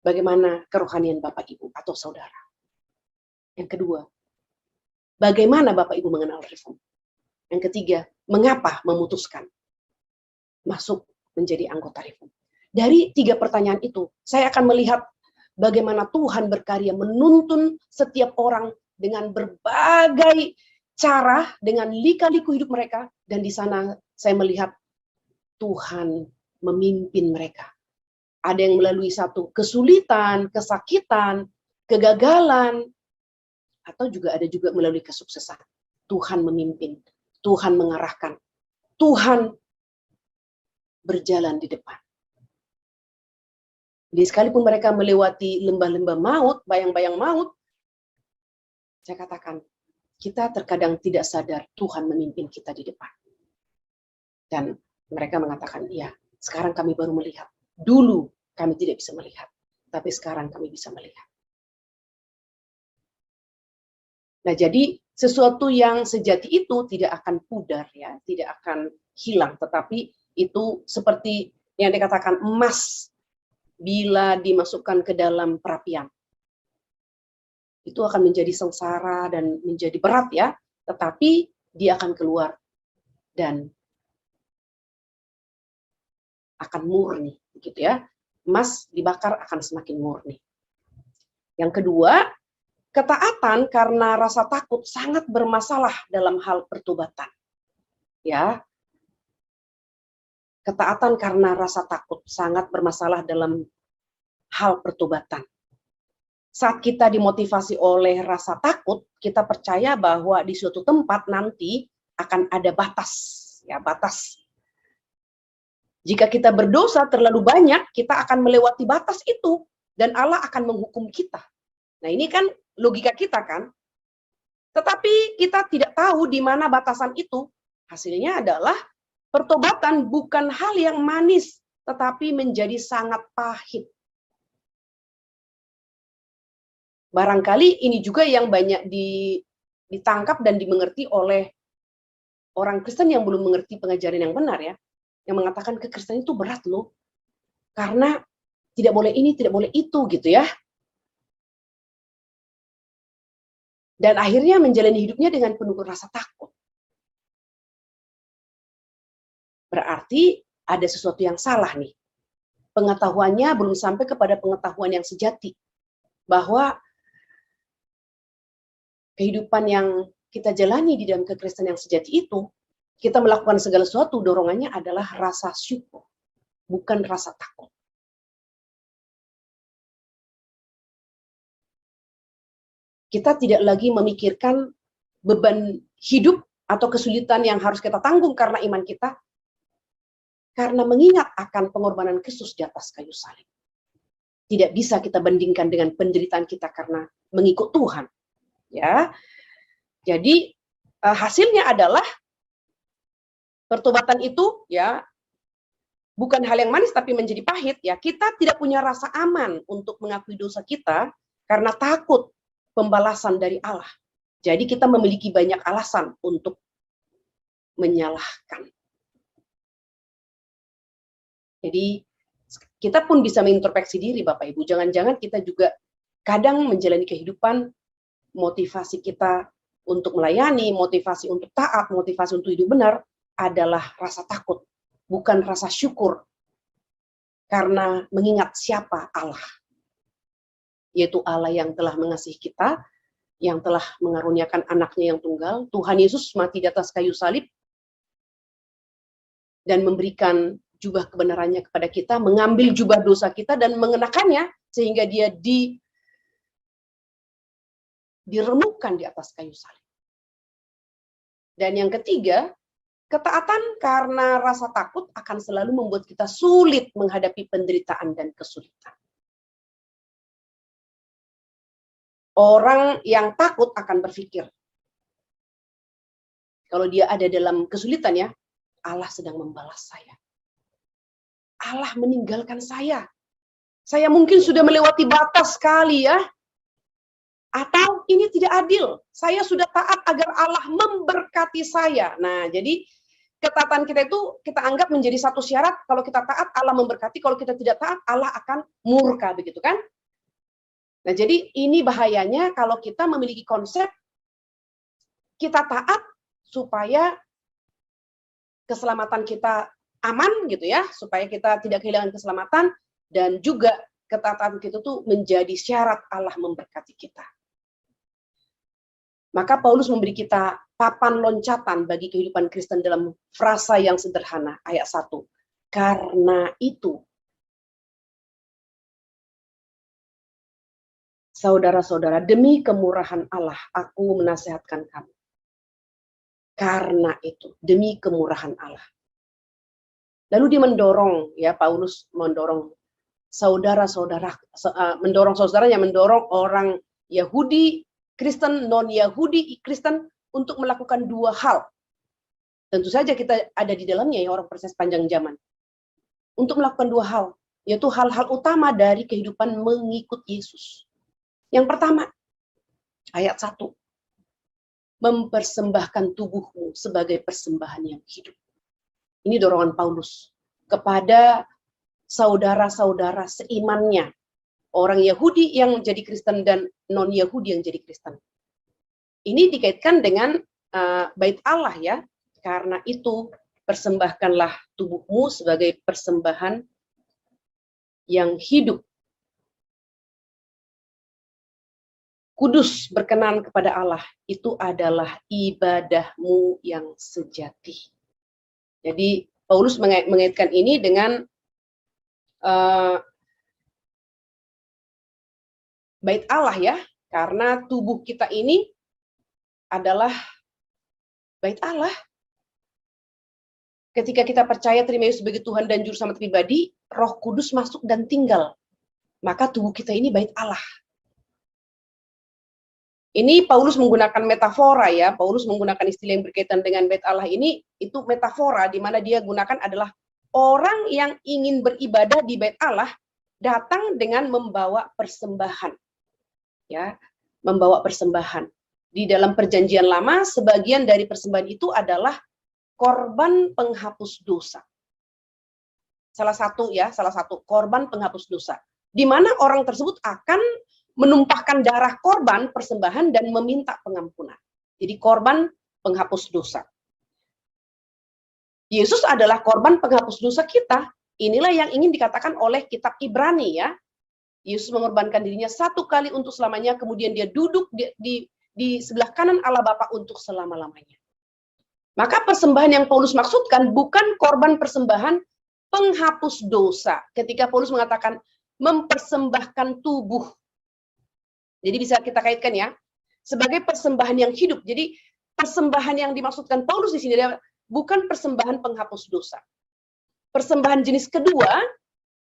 bagaimana kerohanian Bapak Ibu atau saudara? Yang kedua, bagaimana Bapak Ibu mengenal reform? Yang ketiga, mengapa memutuskan masuk menjadi anggota reform? Dari 3 pertanyaan itu, saya akan melihat bagaimana Tuhan berkarya menuntun setiap orang dengan berbagai cara, dengan lika-liku hidup mereka, dan di sana saya melihat Tuhan memimpin mereka. Ada yang melalui satu kesulitan, kesakitan, kegagalan, atau juga ada juga melalui kesuksesan. Tuhan memimpin, Tuhan mengarahkan, Tuhan berjalan di depan. Jadi sekalipun mereka melewati lembah-lembah maut, bayang-bayang maut, saya katakan, kita terkadang tidak sadar Tuhan memimpin kita di depan. Dan mereka mengatakan, iya, sekarang kami baru melihat. Dulu kami tidak bisa melihat, tapi sekarang kami bisa melihat. Nah, jadi sesuatu yang sejati itu tidak akan pudar, ya, tidak akan hilang, tetapi itu seperti yang dikatakan emas bila dimasukkan ke dalam perapian. Itu akan menjadi sengsara dan menjadi berat ya, tetapi dia akan keluar dan akan murni, begitu ya. Emas dibakar akan semakin murni. Yang kedua, ketaatan karena rasa takut sangat bermasalah dalam hal pertobatan. Ya. Ketaatan karena rasa takut sangat bermasalah dalam hal pertobatan. Saat kita dimotivasi oleh rasa takut, kita percaya bahwa di suatu tempat nanti akan ada batas, ya, batas. Jika kita berdosa terlalu banyak, kita akan melewati batas itu dan Allah akan menghukum kita. Nah, ini kan logika kita kan. Tetapi kita tidak tahu di mana batasan itu. Hasilnya adalah pertobatan bukan hal yang manis, tetapi menjadi sangat pahit. Barangkali ini juga yang banyak ditangkap dan dimengerti oleh orang Kristen yang belum mengerti pengajaran yang benar ya. Yang mengatakan kekristenan itu berat loh. Karena tidak boleh ini, tidak boleh itu gitu ya. Dan akhirnya menjalani hidupnya dengan penuh rasa takut. Berarti ada sesuatu yang salah nih. Pengetahuannya belum sampai kepada pengetahuan yang sejati. Bahwa kehidupan yang kita jalani di dalam kekristenan yang sejati itu, kita melakukan segala sesuatu, dorongannya adalah rasa syukur, bukan rasa takut. Kita tidak lagi memikirkan beban hidup atau kesulitan yang harus kita tanggung karena iman kita, karena mengingat akan pengorbanan Kristus di atas kayu salib. Tidak bisa kita bandingkan dengan penderitaan kita karena mengikut Tuhan. Ya, jadi hasilnya adalah pertobatan itu ya bukan hal yang manis tapi menjadi pahit ya. Kita tidak punya rasa aman untuk mengakui dosa kita karena takut pembalasan dari Allah. Jadi kita memiliki banyak alasan untuk menyalahkan. Jadi kita pun bisa mengintrospeksi diri Bapak Ibu. Jangan-jangan kita juga kadang menjalani kehidupan, motivasi kita untuk melayani, motivasi untuk taat, motivasi untuk hidup benar adalah rasa takut, bukan rasa syukur. Karena mengingat siapa Allah. Yaitu Allah yang telah mengasihi kita, yang telah mengaruniakan anaknya yang tunggal, Tuhan Yesus mati di atas kayu salib, dan memberikan jubah kebenarannya kepada kita, mengambil jubah dosa kita dan mengenakannya, sehingga dia diremukkan di atas kayu salib. Dan yang ketiga, ketaatan karena rasa takut akan selalu membuat kita sulit menghadapi penderitaan dan kesulitan. Orang yang takut akan berpikir, kalau dia ada dalam kesulitan ya, Allah sedang membalas saya. Allah meninggalkan saya. Saya mungkin sudah melewati batas sekali ya. Atau ini tidak adil. Saya sudah taat agar Allah memberkati saya. Nah, jadi ketaatan kita itu kita anggap menjadi satu syarat. Kalau kita taat, Allah memberkati. Kalau kita tidak taat, Allah akan murka, begitu kan? Nah, jadi ini bahayanya kalau kita memiliki konsep kita taat supaya keselamatan kita aman, gitu ya, supaya kita tidak kehilangan keselamatan, dan juga ketaatan kita tuh menjadi syarat Allah memberkati kita. Maka Paulus memberi kita papan loncatan bagi kehidupan Kristen dalam frasa yang sederhana, ayat 1. Karena itu, saudara-saudara, demi kemurahan Allah, aku menasihatkan kamu. Karena itu, demi kemurahan Allah. Lalu dia mendorong, ya Paulus mendorong saudara-saudara, mendorong orang Yahudi Kristen, non-Yahudi Kristen untuk melakukan dua hal. Tentu saja kita ada di dalamnya ya orang proses panjang zaman. Untuk melakukan dua hal, yaitu hal-hal utama dari kehidupan mengikut Yesus. Yang pertama, ayat 1. Mempersembahkan tubuhmu sebagai persembahan yang hidup. Ini dorongan Paulus kepada saudara-saudara seimannya. Orang Yahudi yang menjadi Kristen dan non-Yahudi yang jadi Kristen. Ini dikaitkan dengan bait Allah ya. Karena itu persembahkanlah tubuhmu sebagai persembahan yang hidup. Kudus berkenan kepada Allah. Itu adalah ibadahmu yang sejati. Jadi Paulus mengaitkan ini dengan bait Allah ya, karena tubuh kita ini adalah bait Allah. Ketika kita percaya terima Yesus sebagai Tuhan dan Juru Selamat pribadi, Roh Kudus masuk dan tinggal. Maka tubuh kita ini bait Allah. Ini Paulus menggunakan metafora ya, Paulus menggunakan istilah yang berkaitan dengan bait Allah ini, itu metafora di mana dia gunakan adalah orang yang ingin beribadah di bait Allah datang dengan membawa persembahan. Ya, membawa persembahan. Di dalam perjanjian lama, sebagian dari persembahan itu adalah korban penghapus dosa. Salah satu korban penghapus dosa. Di mana orang tersebut akan menumpahkan darah korban persembahan dan meminta pengampunan. Jadi korban penghapus dosa. Yesus adalah korban penghapus dosa kita. Inilah yang ingin dikatakan oleh kitab Ibrani ya. Yesus mengorbankan dirinya satu kali untuk selamanya, kemudian dia duduk di sebelah kanan Allah Bapa untuk selama-lamanya. Maka persembahan yang Paulus maksudkan bukan korban persembahan penghapus dosa. Ketika Paulus mengatakan mempersembahkan tubuh. Jadi bisa kita kaitkan ya, sebagai persembahan yang hidup. Jadi persembahan yang dimaksudkan Paulus di sini adalah bukan persembahan penghapus dosa. Persembahan jenis kedua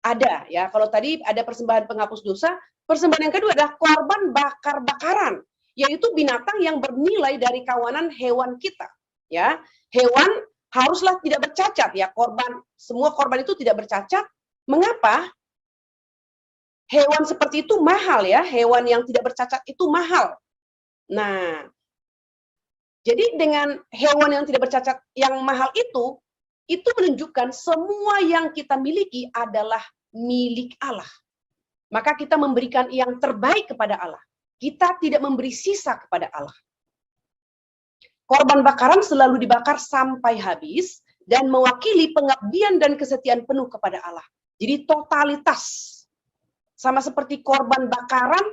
ada ya, kalau tadi ada persembahan penghapus dosa, persembahan yang kedua adalah korban bakar-bakaran, yaitu binatang yang bernilai dari kawanan hewan kita. Ya, hewan haruslah tidak bercacat ya, semua korban itu tidak bercacat. Mengapa? Hewan seperti itu mahal ya, hewan yang tidak bercacat itu mahal. Nah, jadi dengan hewan yang tidak bercacat yang mahal itu menunjukkan semua yang kita miliki adalah milik Allah. Maka kita memberikan yang terbaik kepada Allah. Kita tidak memberi sisa kepada Allah. Korban bakaran selalu dibakar sampai habis dan mewakili pengabdian dan kesetiaan penuh kepada Allah. Jadi totalitas. Sama seperti korban bakaran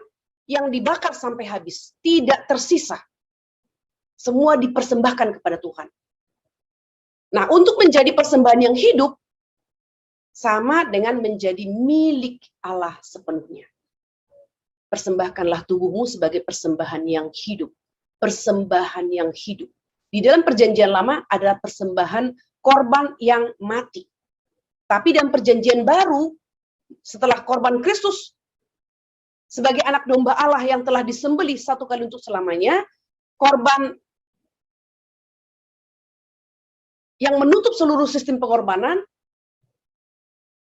yang dibakar sampai habis. Tidak tersisa. Semua dipersembahkan kepada Tuhan. Nah, untuk menjadi persembahan yang hidup, sama dengan menjadi milik Allah sepenuhnya. Persembahkanlah tubuhmu sebagai persembahan yang hidup. Persembahan yang hidup. Di dalam perjanjian lama adalah persembahan korban yang mati. Tapi dalam perjanjian baru, setelah korban Kristus, sebagai anak domba Allah yang telah disembelih satu kali untuk selamanya, korban yang menutup seluruh sistem pengorbanan,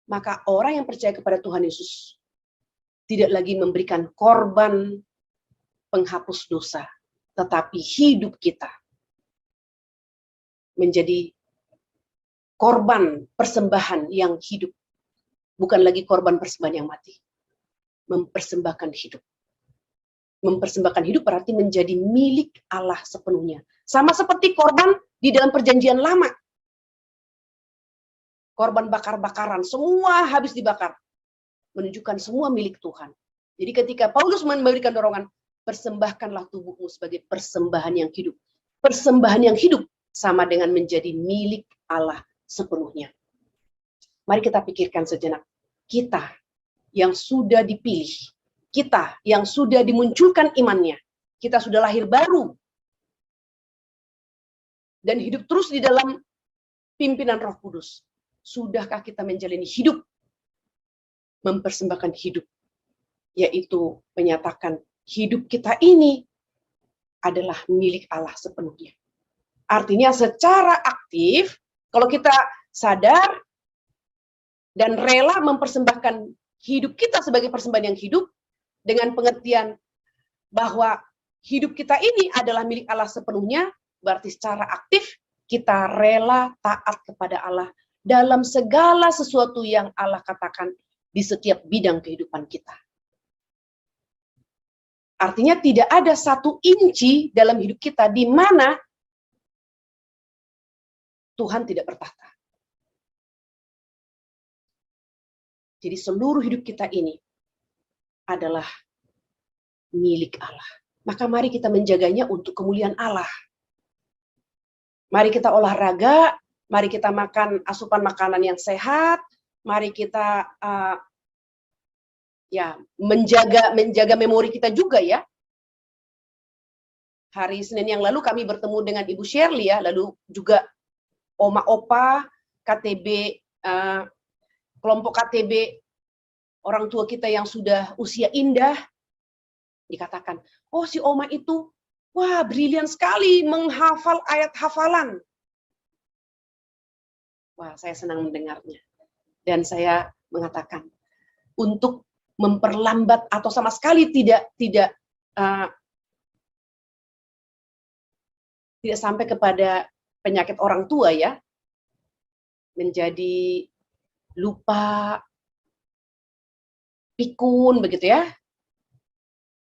maka orang yang percaya kepada Tuhan Yesus tidak lagi memberikan korban penghapus dosa, tetapi hidup kita menjadi korban persembahan yang hidup. Bukan lagi korban persembahan yang mati. Mempersembahkan hidup. Mempersembahkan hidup berarti menjadi milik Allah sepenuhnya. Sama seperti korban di dalam perjanjian lama. Korban bakar-bakaran, semua habis dibakar. Menunjukkan semua milik Tuhan. Jadi ketika Paulus memberikan dorongan, persembahkanlah tubuhmu sebagai persembahan yang hidup. Persembahan yang hidup sama dengan menjadi milik Allah sepenuhnya. Mari kita pikirkan sejenak. Kita yang sudah dipilih, kita yang sudah dimunculkan imannya, kita sudah lahir baru, dan hidup terus di dalam pimpinan Roh Kudus. Sudahkah kita menjalani hidup, mempersembahkan hidup, yaitu menyatakan hidup kita ini adalah milik Allah sepenuhnya. Artinya secara aktif, kalau kita sadar dan rela mempersembahkan hidup kita sebagai persembahan yang hidup, dengan pengertian bahwa hidup kita ini adalah milik Allah sepenuhnya, berarti secara aktif kita rela taat kepada Allah dalam segala sesuatu yang Allah katakan di setiap bidang kehidupan kita. Artinya tidak ada satu inci dalam hidup kita di mana Tuhan tidak bertahta. Jadi seluruh hidup kita ini adalah milik Allah. Maka mari kita menjaganya untuk kemuliaan Allah. Mari kita olahraga, mari kita makan asupan makanan yang sehat, mari kita menjaga memori kita juga ya. Hari Senin yang lalu kami bertemu dengan Ibu Shirley ya, lalu juga Oma Opa, KTB, kelompok KTB, orang tua kita yang sudah usia indah, dikatakan, oh si Oma itu, wah brilian sekali menghafal ayat hafalan. Wah, saya senang mendengarnya. Dan saya mengatakan, untuk memperlambat atau sama sekali tidak sampai kepada penyakit orang tua ya, menjadi lupa, pikun begitu ya,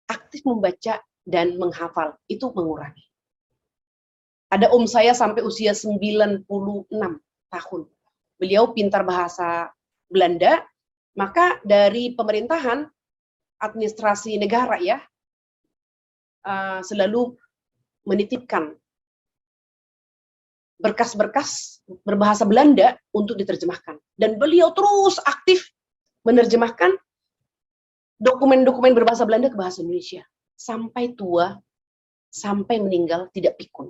aktif membaca dan menghafal itu mengurangi. Ada om saya sampai usia 96 tahun. Beliau pintar bahasa Belanda, maka dari pemerintahan, administrasi negara ya, selalu menitipkan berkas-berkas berbahasa Belanda untuk diterjemahkan. Dan beliau terus aktif menerjemahkan dokumen-dokumen berbahasa Belanda ke bahasa Indonesia. Sampai tua, sampai meninggal tidak pikun.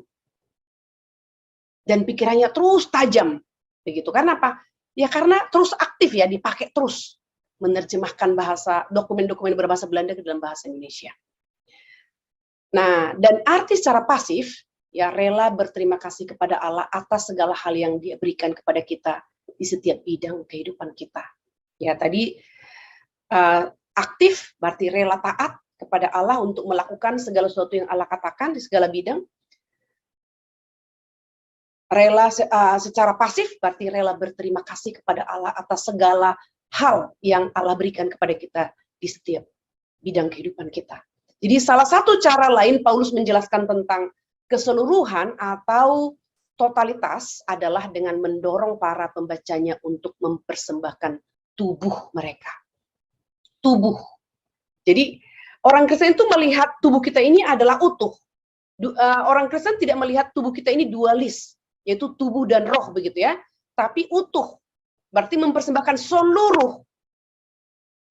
Dan pikirannya terus tajam. Begitu. Karena apa? Ya karena terus aktif ya, dipakai terus menerjemahkan dokumen-dokumen berbahasa Belanda ke dalam bahasa Indonesia. Nah, dan arti secara pasif, ya rela berterima kasih kepada Allah atas segala hal yang Dia berikan kepada kita di setiap bidang kehidupan kita. Ya tadi aktif berarti rela taat kepada Allah untuk melakukan segala sesuatu yang Allah katakan di segala bidang. Rela secara pasif berarti rela berterima kasih kepada Allah atas segala hal yang Allah berikan kepada kita di setiap bidang kehidupan kita. Jadi salah satu cara lain Paulus menjelaskan tentang keseluruhan atau totalitas adalah dengan mendorong para pembacanya untuk mempersembahkan tubuh mereka. Tubuh. Jadi orang Kristen itu melihat tubuh kita ini adalah utuh. Orang Kristen tidak melihat tubuh kita ini dualis, yaitu tubuh dan roh begitu ya. Tapi utuh. Berarti mempersembahkan seluruh.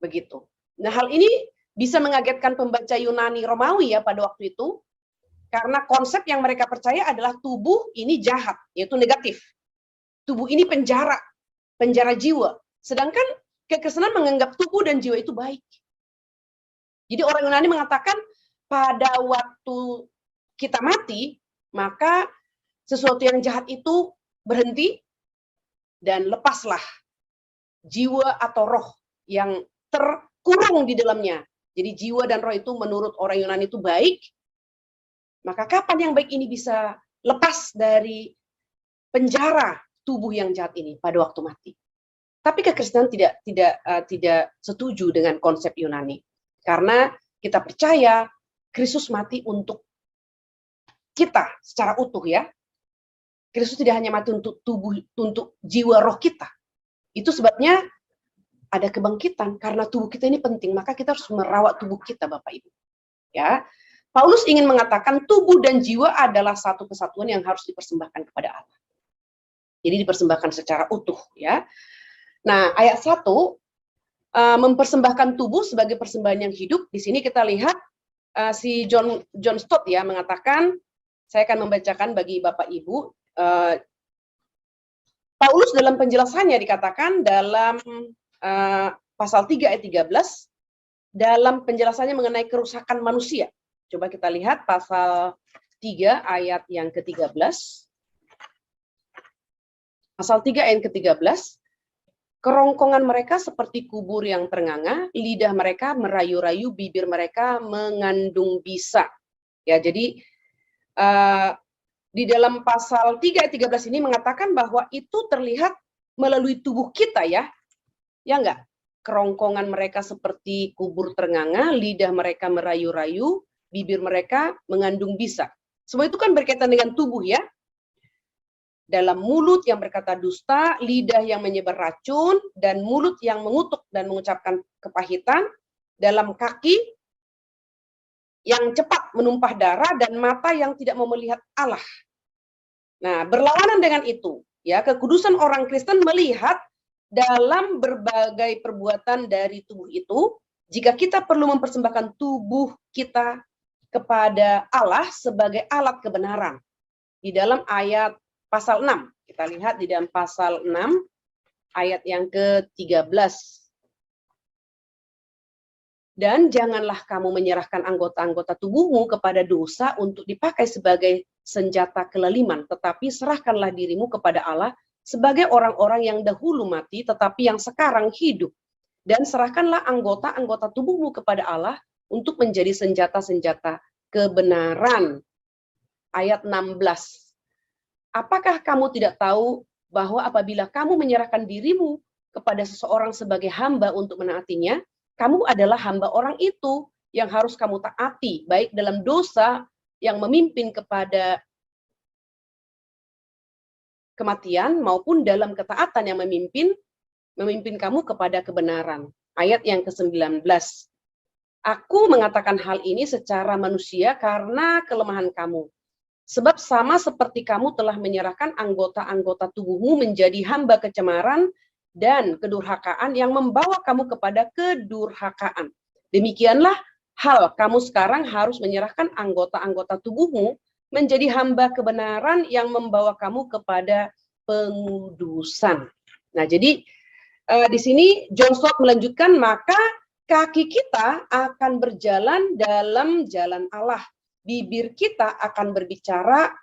Begitu. Nah, hal ini bisa mengagetkan pembaca Yunani Romawi ya pada waktu itu. Karena konsep yang mereka percaya adalah tubuh ini jahat, yaitu negatif. Tubuh ini penjara jiwa. Sedangkan kekristenan menganggap tubuh dan jiwa itu baik. Jadi orang Yunani mengatakan pada waktu kita mati, maka sesuatu yang jahat itu berhenti dan lepaslah jiwa atau roh yang terkurung di dalamnya. Jadi jiwa dan roh itu menurut orang Yunani itu baik. Maka kapan yang baik ini bisa lepas dari penjara tubuh yang jahat ini? Pada waktu mati. Tapi kekristenan tidak setuju dengan konsep Yunani. Karena kita percaya Kristus mati untuk kita secara utuh ya. Kristus tidak hanya mati untuk tubuh, untuk jiwa roh kita. Itu sebabnya ada kebangkitan karena tubuh kita ini penting, maka kita harus merawat tubuh kita, Bapak Ibu. Ya. Paulus ingin mengatakan tubuh dan jiwa adalah satu kesatuan yang harus dipersembahkan kepada Allah. Jadi dipersembahkan secara utuh ya. Nah, ayat 1 mempersembahkan tubuh sebagai persembahan yang hidup. Di sini kita lihat si John Stott ya mengatakan, saya akan membacakan bagi Bapak Ibu. Paulus dalam penjelasannya dikatakan dalam pasal 3 ayat 13, dalam penjelasannya mengenai kerusakan manusia. Coba kita lihat pasal 3 ayat yang ke-13. Pasal 3 ayat ke-13, kerongkongan mereka seperti kubur yang ternganga, lidah mereka merayu-rayu, bibir mereka mengandung bisa. Ya, jadi di dalam pasal 3 ayat 13 ini mengatakan bahwa itu terlihat melalui tubuh kita ya. Ya enggak? Kerongkongan mereka seperti kubur ternganga, lidah mereka merayu-rayu, bibir mereka mengandung bisa. Semua itu kan berkaitan dengan tubuh ya. Dalam mulut yang berkata dusta, lidah yang menyebar racun, dan mulut yang mengutuk dan mengucapkan kepahitan, dalam kaki yang cepat menumpah darah, dan mata yang tidak mau melihat Allah. Nah, berlawanan dengan itu, ya, kekudusan orang Kristen melihat dalam berbagai perbuatan dari tubuh itu, jika kita perlu mempersembahkan tubuh kita kepada Allah sebagai alat kebenaran. Di dalam ayat pasal 6, kita lihat di dalam pasal 6, ayat yang ke-13. Dan janganlah kamu menyerahkan anggota-anggota tubuhmu kepada dosa untuk dipakai sebagai senjata kelaliman, tetapi serahkanlah dirimu kepada Allah sebagai orang-orang yang dahulu mati, tetapi yang sekarang hidup. Dan serahkanlah anggota-anggota tubuhmu kepada Allah untuk menjadi senjata-senjata kebenaran. Ayat 16. Apakah kamu tidak tahu bahwa apabila kamu menyerahkan dirimu kepada seseorang sebagai hamba untuk menaatinya, kamu adalah hamba orang itu yang harus kamu taati, baik dalam dosa yang memimpin kepada kematian maupun dalam ketaatan yang memimpin kamu kepada kebenaran. Ayat yang ke-19. Aku mengatakan hal ini secara manusia karena kelemahan kamu. Sebab sama seperti kamu telah menyerahkan anggota-anggota tubuhmu menjadi hamba kecemaran dan kedurhakaan yang membawa kamu kepada kedurhakaan. Demikianlah hal kamu sekarang harus menyerahkan anggota-anggota tubuhmu menjadi hamba kebenaran yang membawa kamu kepada pengudusan. Nah, jadi di sini John Stott melanjutkan, maka kaki kita akan berjalan dalam jalan Allah. Bibir kita akan berbicara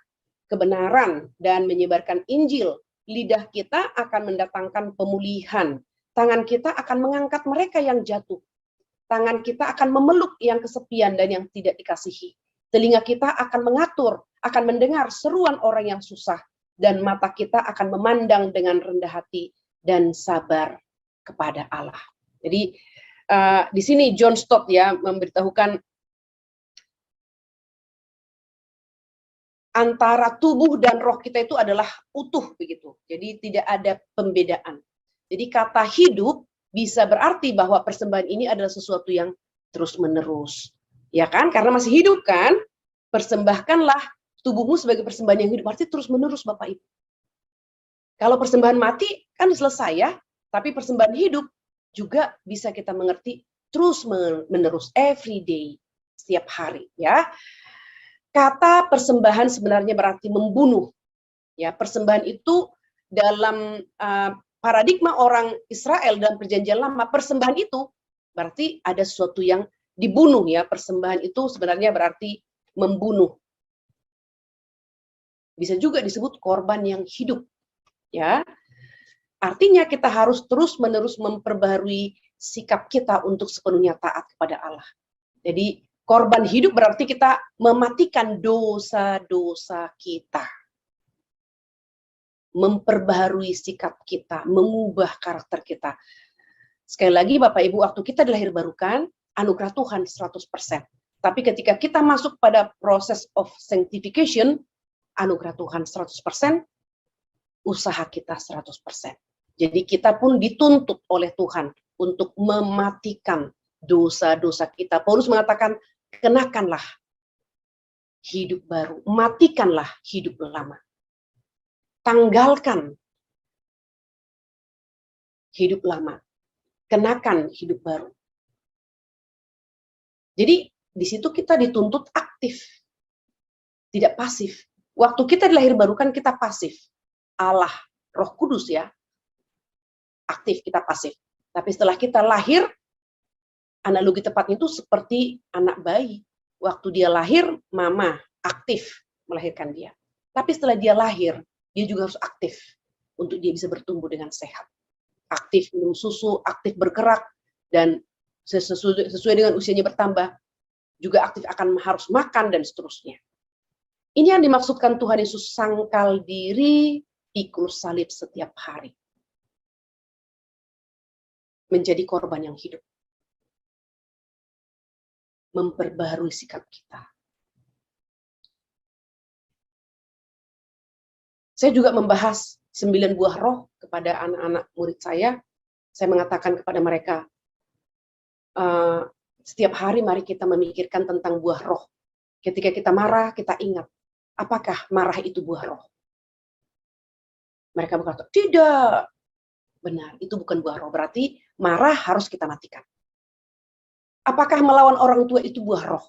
kebenaran dan menyebarkan Injil. Lidah kita akan mendatangkan pemulihan. Tangan kita akan mengangkat mereka yang jatuh. Tangan kita akan memeluk yang kesepian dan yang tidak dikasihi. Telinga kita akan mengatur, akan mendengar seruan orang yang susah. Dan mata kita akan memandang dengan rendah hati dan sabar kepada Allah. Jadi di sini John Stott ya memberitahukan antara tubuh dan roh kita itu adalah utuh begitu. Jadi tidak ada pembedaan. Jadi kata hidup bisa berarti bahwa persembahan ini adalah sesuatu yang terus-menerus. Ya kan? Karena masih hidup kan? Persembahkanlah tubuhmu sebagai persembahan yang hidup. Artinya terus-menerus Bapak Ibu. Kalau persembahan mati kan selesai ya. Tapi persembahan hidup juga bisa kita mengerti terus-menerus. Every day. Setiap hari ya. Kata persembahan sebenarnya berarti membunuh. Ya, persembahan itu dalam paradigma orang Israel dalam Perjanjian Lama, persembahan itu berarti ada sesuatu yang dibunuh ya. Persembahan itu sebenarnya berarti membunuh. Bisa juga disebut korban yang hidup. Ya, artinya kita harus terus-menerus memperbarui sikap kita untuk sepenuhnya taat kepada Allah. Jadi korban hidup berarti kita mematikan dosa-dosa kita. Memperbaharui sikap kita, mengubah karakter kita. Sekali lagi Bapak Ibu, waktu kita dilahir barukan, anugerah Tuhan 100%. Tapi ketika kita masuk pada proses of sanctification, anugerah Tuhan 100%, usaha kita 100%. Jadi kita pun dituntut oleh Tuhan untuk mematikan dosa-dosa kita. Paulus mengatakan, kenakanlah hidup baru, matikanlah hidup lama. Tanggalkan hidup lama, kenakan hidup baru. Jadi di situ kita dituntut aktif, tidak pasif. Waktu kita dilahir barukan kita pasif. Allah, Roh Kudus ya, aktif, kita pasif. Tapi setelah kita lahir, analogi tepatnya itu seperti anak bayi. Waktu dia lahir, mama aktif melahirkan dia. Tapi setelah dia lahir, dia juga harus aktif untuk dia bisa bertumbuh dengan sehat. Aktif minum susu, aktif bergerak, dan sesuai dengan usianya bertambah, juga aktif akan harus makan, dan seterusnya. Ini yang dimaksudkan Tuhan Yesus sangkal diri, pikul salib setiap hari. Menjadi korban yang hidup. Memperbaharui sikap kita. Saya juga membahas 9 buah roh kepada anak-anak murid saya. Saya mengatakan kepada mereka, setiap hari mari kita memikirkan tentang buah roh. Ketika kita marah, kita ingat, apakah marah itu buah roh? Mereka berkata, tidak. Benar, itu bukan buah roh. Berarti marah harus kita matikan. Apakah melawan orang tua itu buah roh?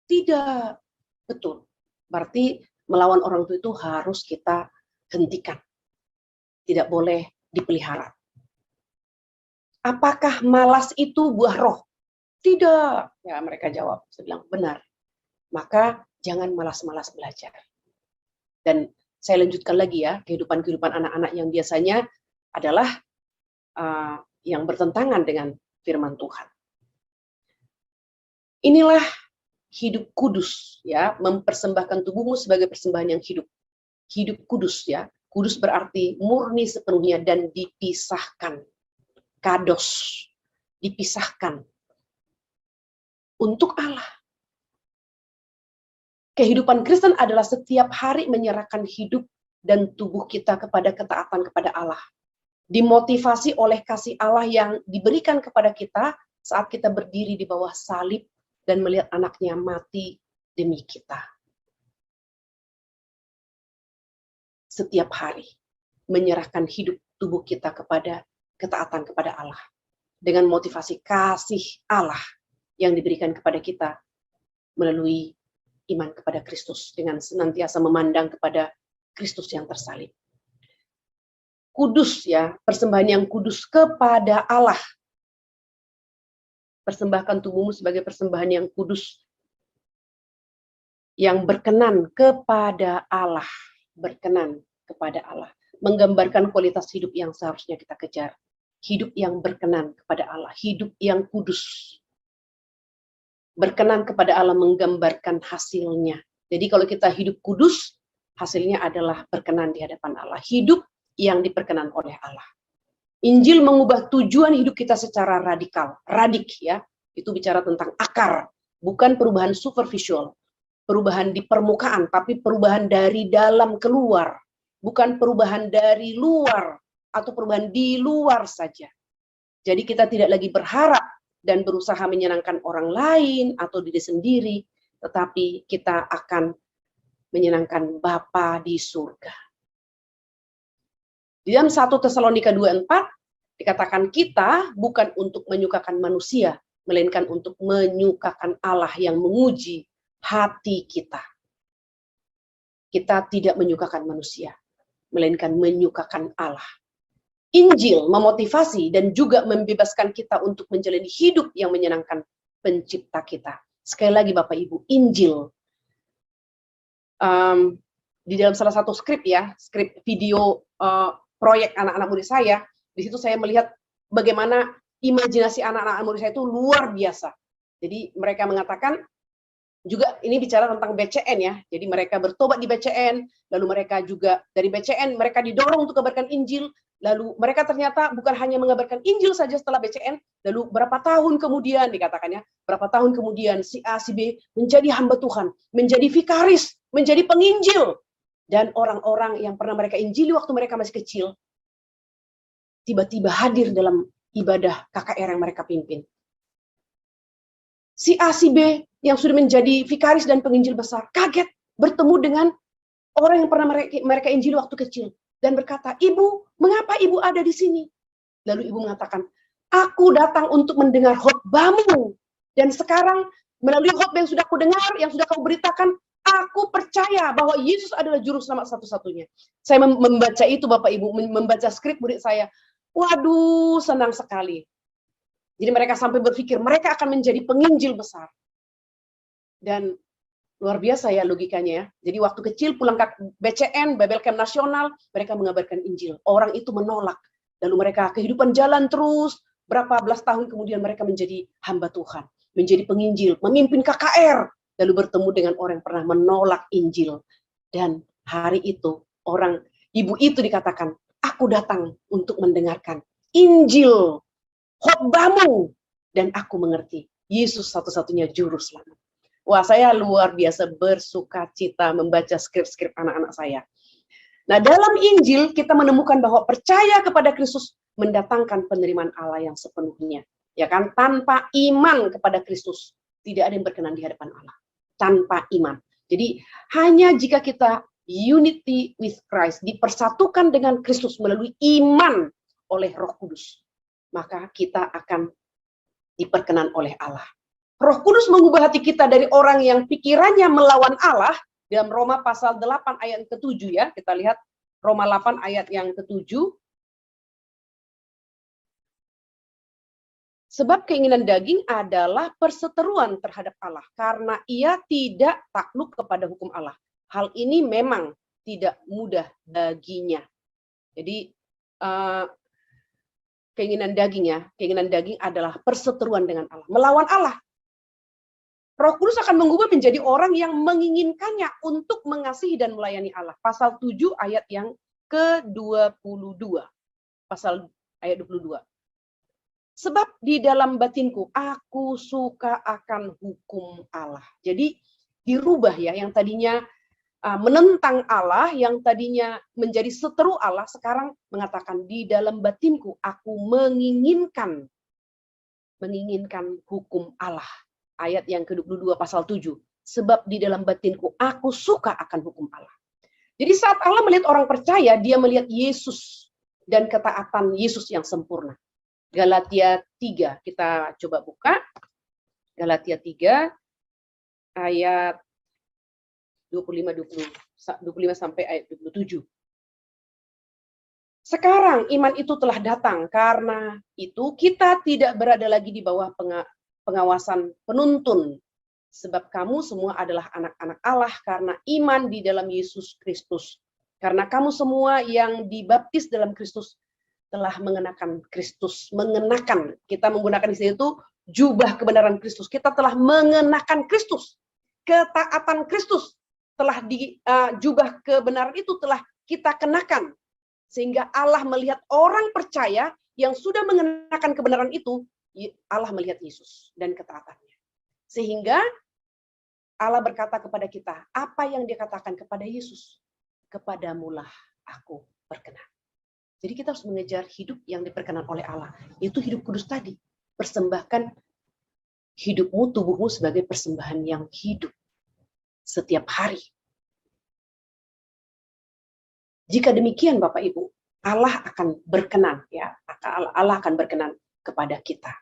Tidak. Betul. Berarti melawan orang tua itu harus kita hentikan. Tidak boleh dipelihara. Apakah malas itu buah roh? Tidak. Ya, mereka jawab. Saya bilang, benar. Maka jangan malas-malas belajar. Dan saya lanjutkan lagi ya, kehidupan-kehidupan anak-anak yang biasanya adalah yang bertentangan dengan firman Tuhan. Inilah hidup kudus, ya, mempersembahkan tubuhmu sebagai persembahan yang hidup. Hidup kudus, ya. Kudus berarti murni sepenuhnya dan dipisahkan. Kados, dipisahkan untuk Allah. Kehidupan Kristen adalah setiap hari menyerahkan hidup dan tubuh kita kepada ketaatan kepada Allah. Dimotivasi oleh kasih Allah yang diberikan kepada kita saat kita berdiri di bawah salib dan melihat anaknya mati demi kita. Setiap hari menyerahkan hidup tubuh kita kepada ketaatan kepada Allah. Dengan motivasi kasih Allah yang diberikan kepada kita melalui iman kepada Kristus, dengan senantiasa memandang kepada Kristus yang tersalib. Kudus, ya, persembahan yang kudus kepada Allah. Persembahkan tubuhmu sebagai persembahan yang kudus, yang berkenan kepada Allah. Berkenan kepada Allah. Menggambarkan kualitas hidup yang seharusnya kita kejar. Hidup yang berkenan kepada Allah. Hidup yang kudus. Berkenan kepada Allah menggambarkan hasilnya. Jadi kalau kita hidup kudus, hasilnya adalah berkenan di hadapan Allah. Hidup yang diperkenan oleh Allah. Injil mengubah tujuan hidup kita secara radikal. Radik, ya. Itu bicara tentang akar. Bukan perubahan superficial. Perubahan di permukaan, tapi perubahan dari dalam keluar. Bukan perubahan dari luar, atau perubahan di luar saja. Jadi kita tidak lagi berharap dan berusaha menyenangkan orang lain atau diri sendiri, tetapi kita akan menyenangkan Bapa di surga. Di dalam 1 Tesalonika 2:4 dikatakan kita bukan untuk menyukakan manusia, melainkan untuk menyukakan Allah yang menguji hati kita. Kita tidak menyukakan manusia, melainkan menyukakan Allah. Injil memotivasi dan juga membebaskan kita untuk menjalani hidup yang menyenangkan pencipta kita. Sekali lagi Bapak Ibu, Injil di dalam salah satu skrip, ya, skrip video proyek anak-anak murid saya, di situ saya melihat bagaimana imajinasi anak-anak murid saya itu luar biasa. Jadi mereka mengatakan, juga ini bicara tentang BCN ya, jadi mereka bertobat di BCN, lalu mereka juga dari BCN mereka didorong untuk kabarkan Injil, lalu mereka ternyata bukan hanya mengabarkan Injil saja setelah BCN, lalu berapa tahun kemudian dikatakannya, berapa tahun kemudian si A, si B menjadi hamba Tuhan, menjadi vikaris, menjadi penginjil, dan orang-orang yang pernah mereka injili waktu mereka masih kecil, tiba-tiba hadir dalam ibadah KKR yang mereka pimpin. Si A, si B yang sudah menjadi vikaris dan penginjil besar, kaget bertemu dengan orang yang pernah mereka injili waktu kecil. Dan berkata, "Ibu, mengapa ibu ada di sini?" Lalu ibu mengatakan, "Aku datang untuk mendengar khotbahmu. Dan sekarang melalui khotbah yang sudah aku dengar, yang sudah kau beritakan, aku percaya bahwa Yesus adalah juru selamat satu-satunya." Saya membaca itu Bapak Ibu, membaca skrip murid saya. Waduh, senang sekali. Jadi mereka sampai berpikir mereka akan menjadi penginjil besar. Dan luar biasa ya logikanya ya. Jadi waktu kecil pulang ke BCN, Bible Camp Nasional, mereka mengabarkan Injil. Orang itu menolak. Lalu mereka kehidupan jalan terus, berapa belas tahun kemudian mereka menjadi hamba Tuhan, menjadi penginjil, memimpin KKR, lalu bertemu dengan orang yang pernah menolak Injil. Dan hari itu orang ibu itu dikatakan, "Aku datang untuk mendengarkan Injil, khotbahmu, dan aku mengerti Yesus satu-satunya juru selamat." Wah, saya luar biasa bersuka cita membaca skrip-skrip anak-anak saya. Nah, dalam Injil kita menemukan bahwa percaya kepada Kristus mendatangkan penerimaan Allah yang sepenuhnya. Ya kan? Tanpa iman kepada Kristus tidak ada yang berkenan di hadapan Allah. Tanpa iman. Jadi hanya jika kita unity with Christ, dipersatukan dengan Kristus melalui iman oleh Roh Kudus, maka kita akan diperkenan oleh Allah. Roh Kudus mengubah hati kita dari orang yang pikirannya melawan Allah, dalam Roma pasal 8 ayat ke-7 ya. Kita lihat Roma 8 ayat yang ke-7. Sebab keinginan daging adalah perseteruan terhadap Allah, karena ia tidak takluk kepada hukum Allah. Hal ini memang tidak mudah baginya. Jadi keinginan daging adalah perseteruan dengan Allah, melawan Allah. Roh Kudus akan mengubah menjadi orang yang menginginkannya untuk mengasihi dan melayani Allah. Pasal 7 ayat yang ke-22. Pasal ayat 22. Sebab di dalam batinku aku suka akan hukum Allah. Jadi dirubah ya, yang tadinya menentang Allah, yang tadinya menjadi seteru Allah, sekarang mengatakan di dalam batinku aku menginginkan hukum Allah. Ayat yang ke-22 pasal 7. Sebab di dalam batinku aku suka akan hukum Allah. Jadi saat Allah melihat orang percaya, dia melihat Yesus dan ketaatan Yesus yang sempurna. Galatia 3, kita coba buka. Galatia 3 ayat 25 sampai ayat 27. Sekarang iman itu telah datang, karena itu kita tidak berada lagi di bawah pengawasan penuntun, sebab kamu semua adalah anak-anak Allah karena iman di dalam Yesus Kristus. Karena kamu semua yang dibaptis dalam Kristus telah mengenakan Kristus. Mengenakan, kita menggunakan istilah itu jubah kebenaran Kristus. Kita telah mengenakan Kristus. Ketaatan Kristus telah jubah kebenaran itu telah kita kenakan. Sehingga Allah melihat orang percaya yang sudah mengenakan kebenaran itu, Allah melihat Yesus dan ketaatannya. Sehingga Allah berkata kepada kita, apa yang dia katakan kepada Yesus? Kepadamulah aku berkenan. Jadi kita harus mengejar hidup yang diperkenan oleh Allah. Itu hidup kudus tadi. Persembahkan hidupmu, tubuhmu sebagai persembahan yang hidup setiap hari. Jika demikian Bapak Ibu, Allah akan berkenan ya. Allah akan berkenan kepada kita.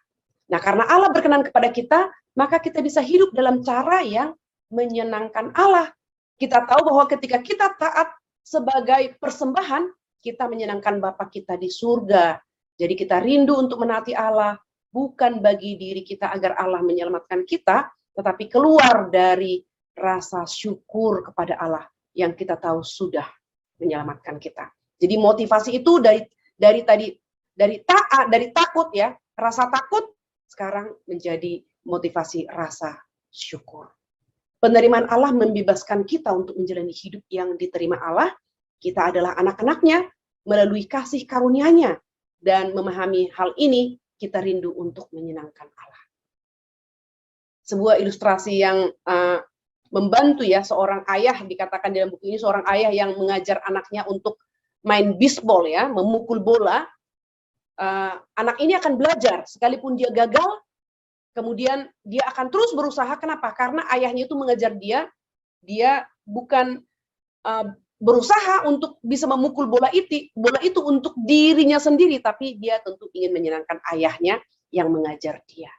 Nah, karena Allah berkenan kepada kita, maka kita bisa hidup dalam cara yang menyenangkan Allah. Kita tahu bahwa ketika kita taat sebagai persembahan, kita menyenangkan Bapa kita di surga. Jadi kita rindu untuk menaati Allah, bukan bagi diri kita agar Allah menyelamatkan kita, tetapi keluar dari rasa syukur kepada Allah yang kita tahu sudah menyelamatkan kita. Jadi motivasi itu dari takut ya, rasa takut sekarang menjadi motivasi rasa syukur. Penerimaan Allah membebaskan kita untuk menjalani hidup yang diterima Allah. Kita adalah anak-anaknya melalui kasih karunia-Nya, dan memahami hal ini kita rindu untuk menyenangkan Allah. Sebuah ilustrasi yang membantu ya, seorang ayah, dikatakan dalam buku ini seorang ayah yang mengajar anaknya untuk main bisbol ya, memukul bola. Anak ini akan belajar, sekalipun dia gagal, kemudian dia akan terus berusaha. Kenapa? Karena ayahnya itu mengajar dia bukan berusaha untuk bisa memukul bola itu untuk dirinya sendiri, tapi dia tentu ingin menyenangkan ayahnya yang mengajar dia.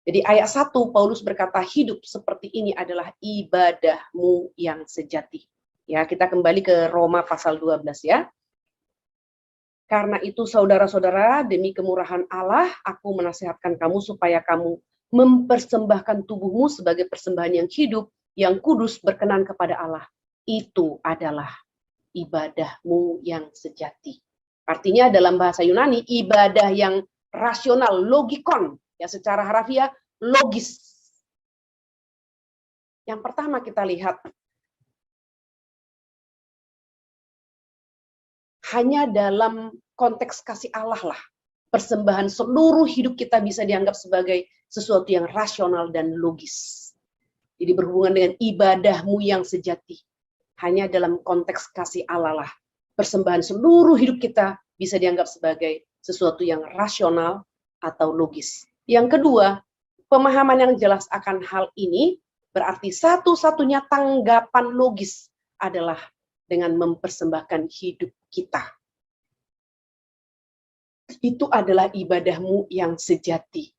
Jadi ayat 1, Paulus berkata, hidup seperti ini adalah ibadahmu yang sejati. Ya, kita kembali ke Roma pasal 12 ya. Karena itu saudara-saudara, demi kemurahan Allah, aku menasihatkan kamu supaya kamu mempersembahkan tubuhmu sebagai persembahan yang hidup, yang kudus, berkenan kepada Allah. Itu adalah ibadahmu yang sejati. Artinya dalam bahasa Yunani, ibadah yang rasional, logikon, ya secara harafiah, logis. Yang pertama kita lihat, hanya dalam konteks kasih Allah lah, persembahan seluruh hidup kita bisa dianggap sebagai sesuatu yang rasional dan logis. Jadi berhubungan dengan ibadahmu yang sejati. Hanya dalam konteks kasih Allah lah, persembahan seluruh hidup kita bisa dianggap sebagai sesuatu yang rasional atau logis. Yang kedua, pemahaman yang jelas akan hal ini berarti satu-satunya tanggapan logis adalah dengan mempersembahkan hidup kita. Itu adalah ibadahmu yang sejati.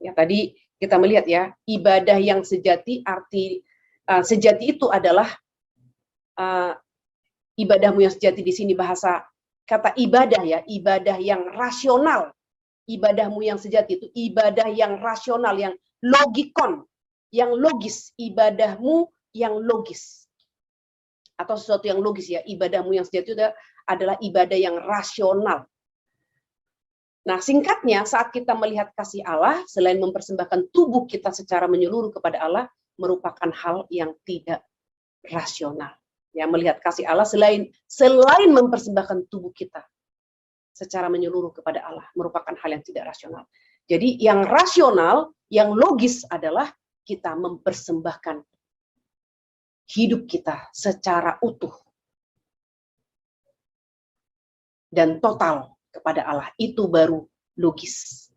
Ya, tadi kita melihat ya, ibadah yang sejati, arti sejati itu adalah ibadahmu yang sejati di sini bahasa kata ibadah ya, ibadah yang rasional. Ibadahmu yang sejati itu ibadah yang rasional, yang logikon, yang logis, ibadahmu yang logis. Atau sesuatu yang logis ya, ibadahmu yang sejati itu adalah ibadah yang rasional. Nah, singkatnya saat kita melihat kasih Allah, selain mempersembahkan tubuh kita secara menyeluruh kepada Allah, merupakan hal yang tidak rasional. Ya, melihat kasih Allah selain mempersembahkan tubuh kita secara menyeluruh kepada Allah, merupakan hal yang tidak rasional. Jadi yang rasional, yang logis adalah kita mempersembahkan hidup kita secara utuh dan total kepada Allah. Itu baru logis.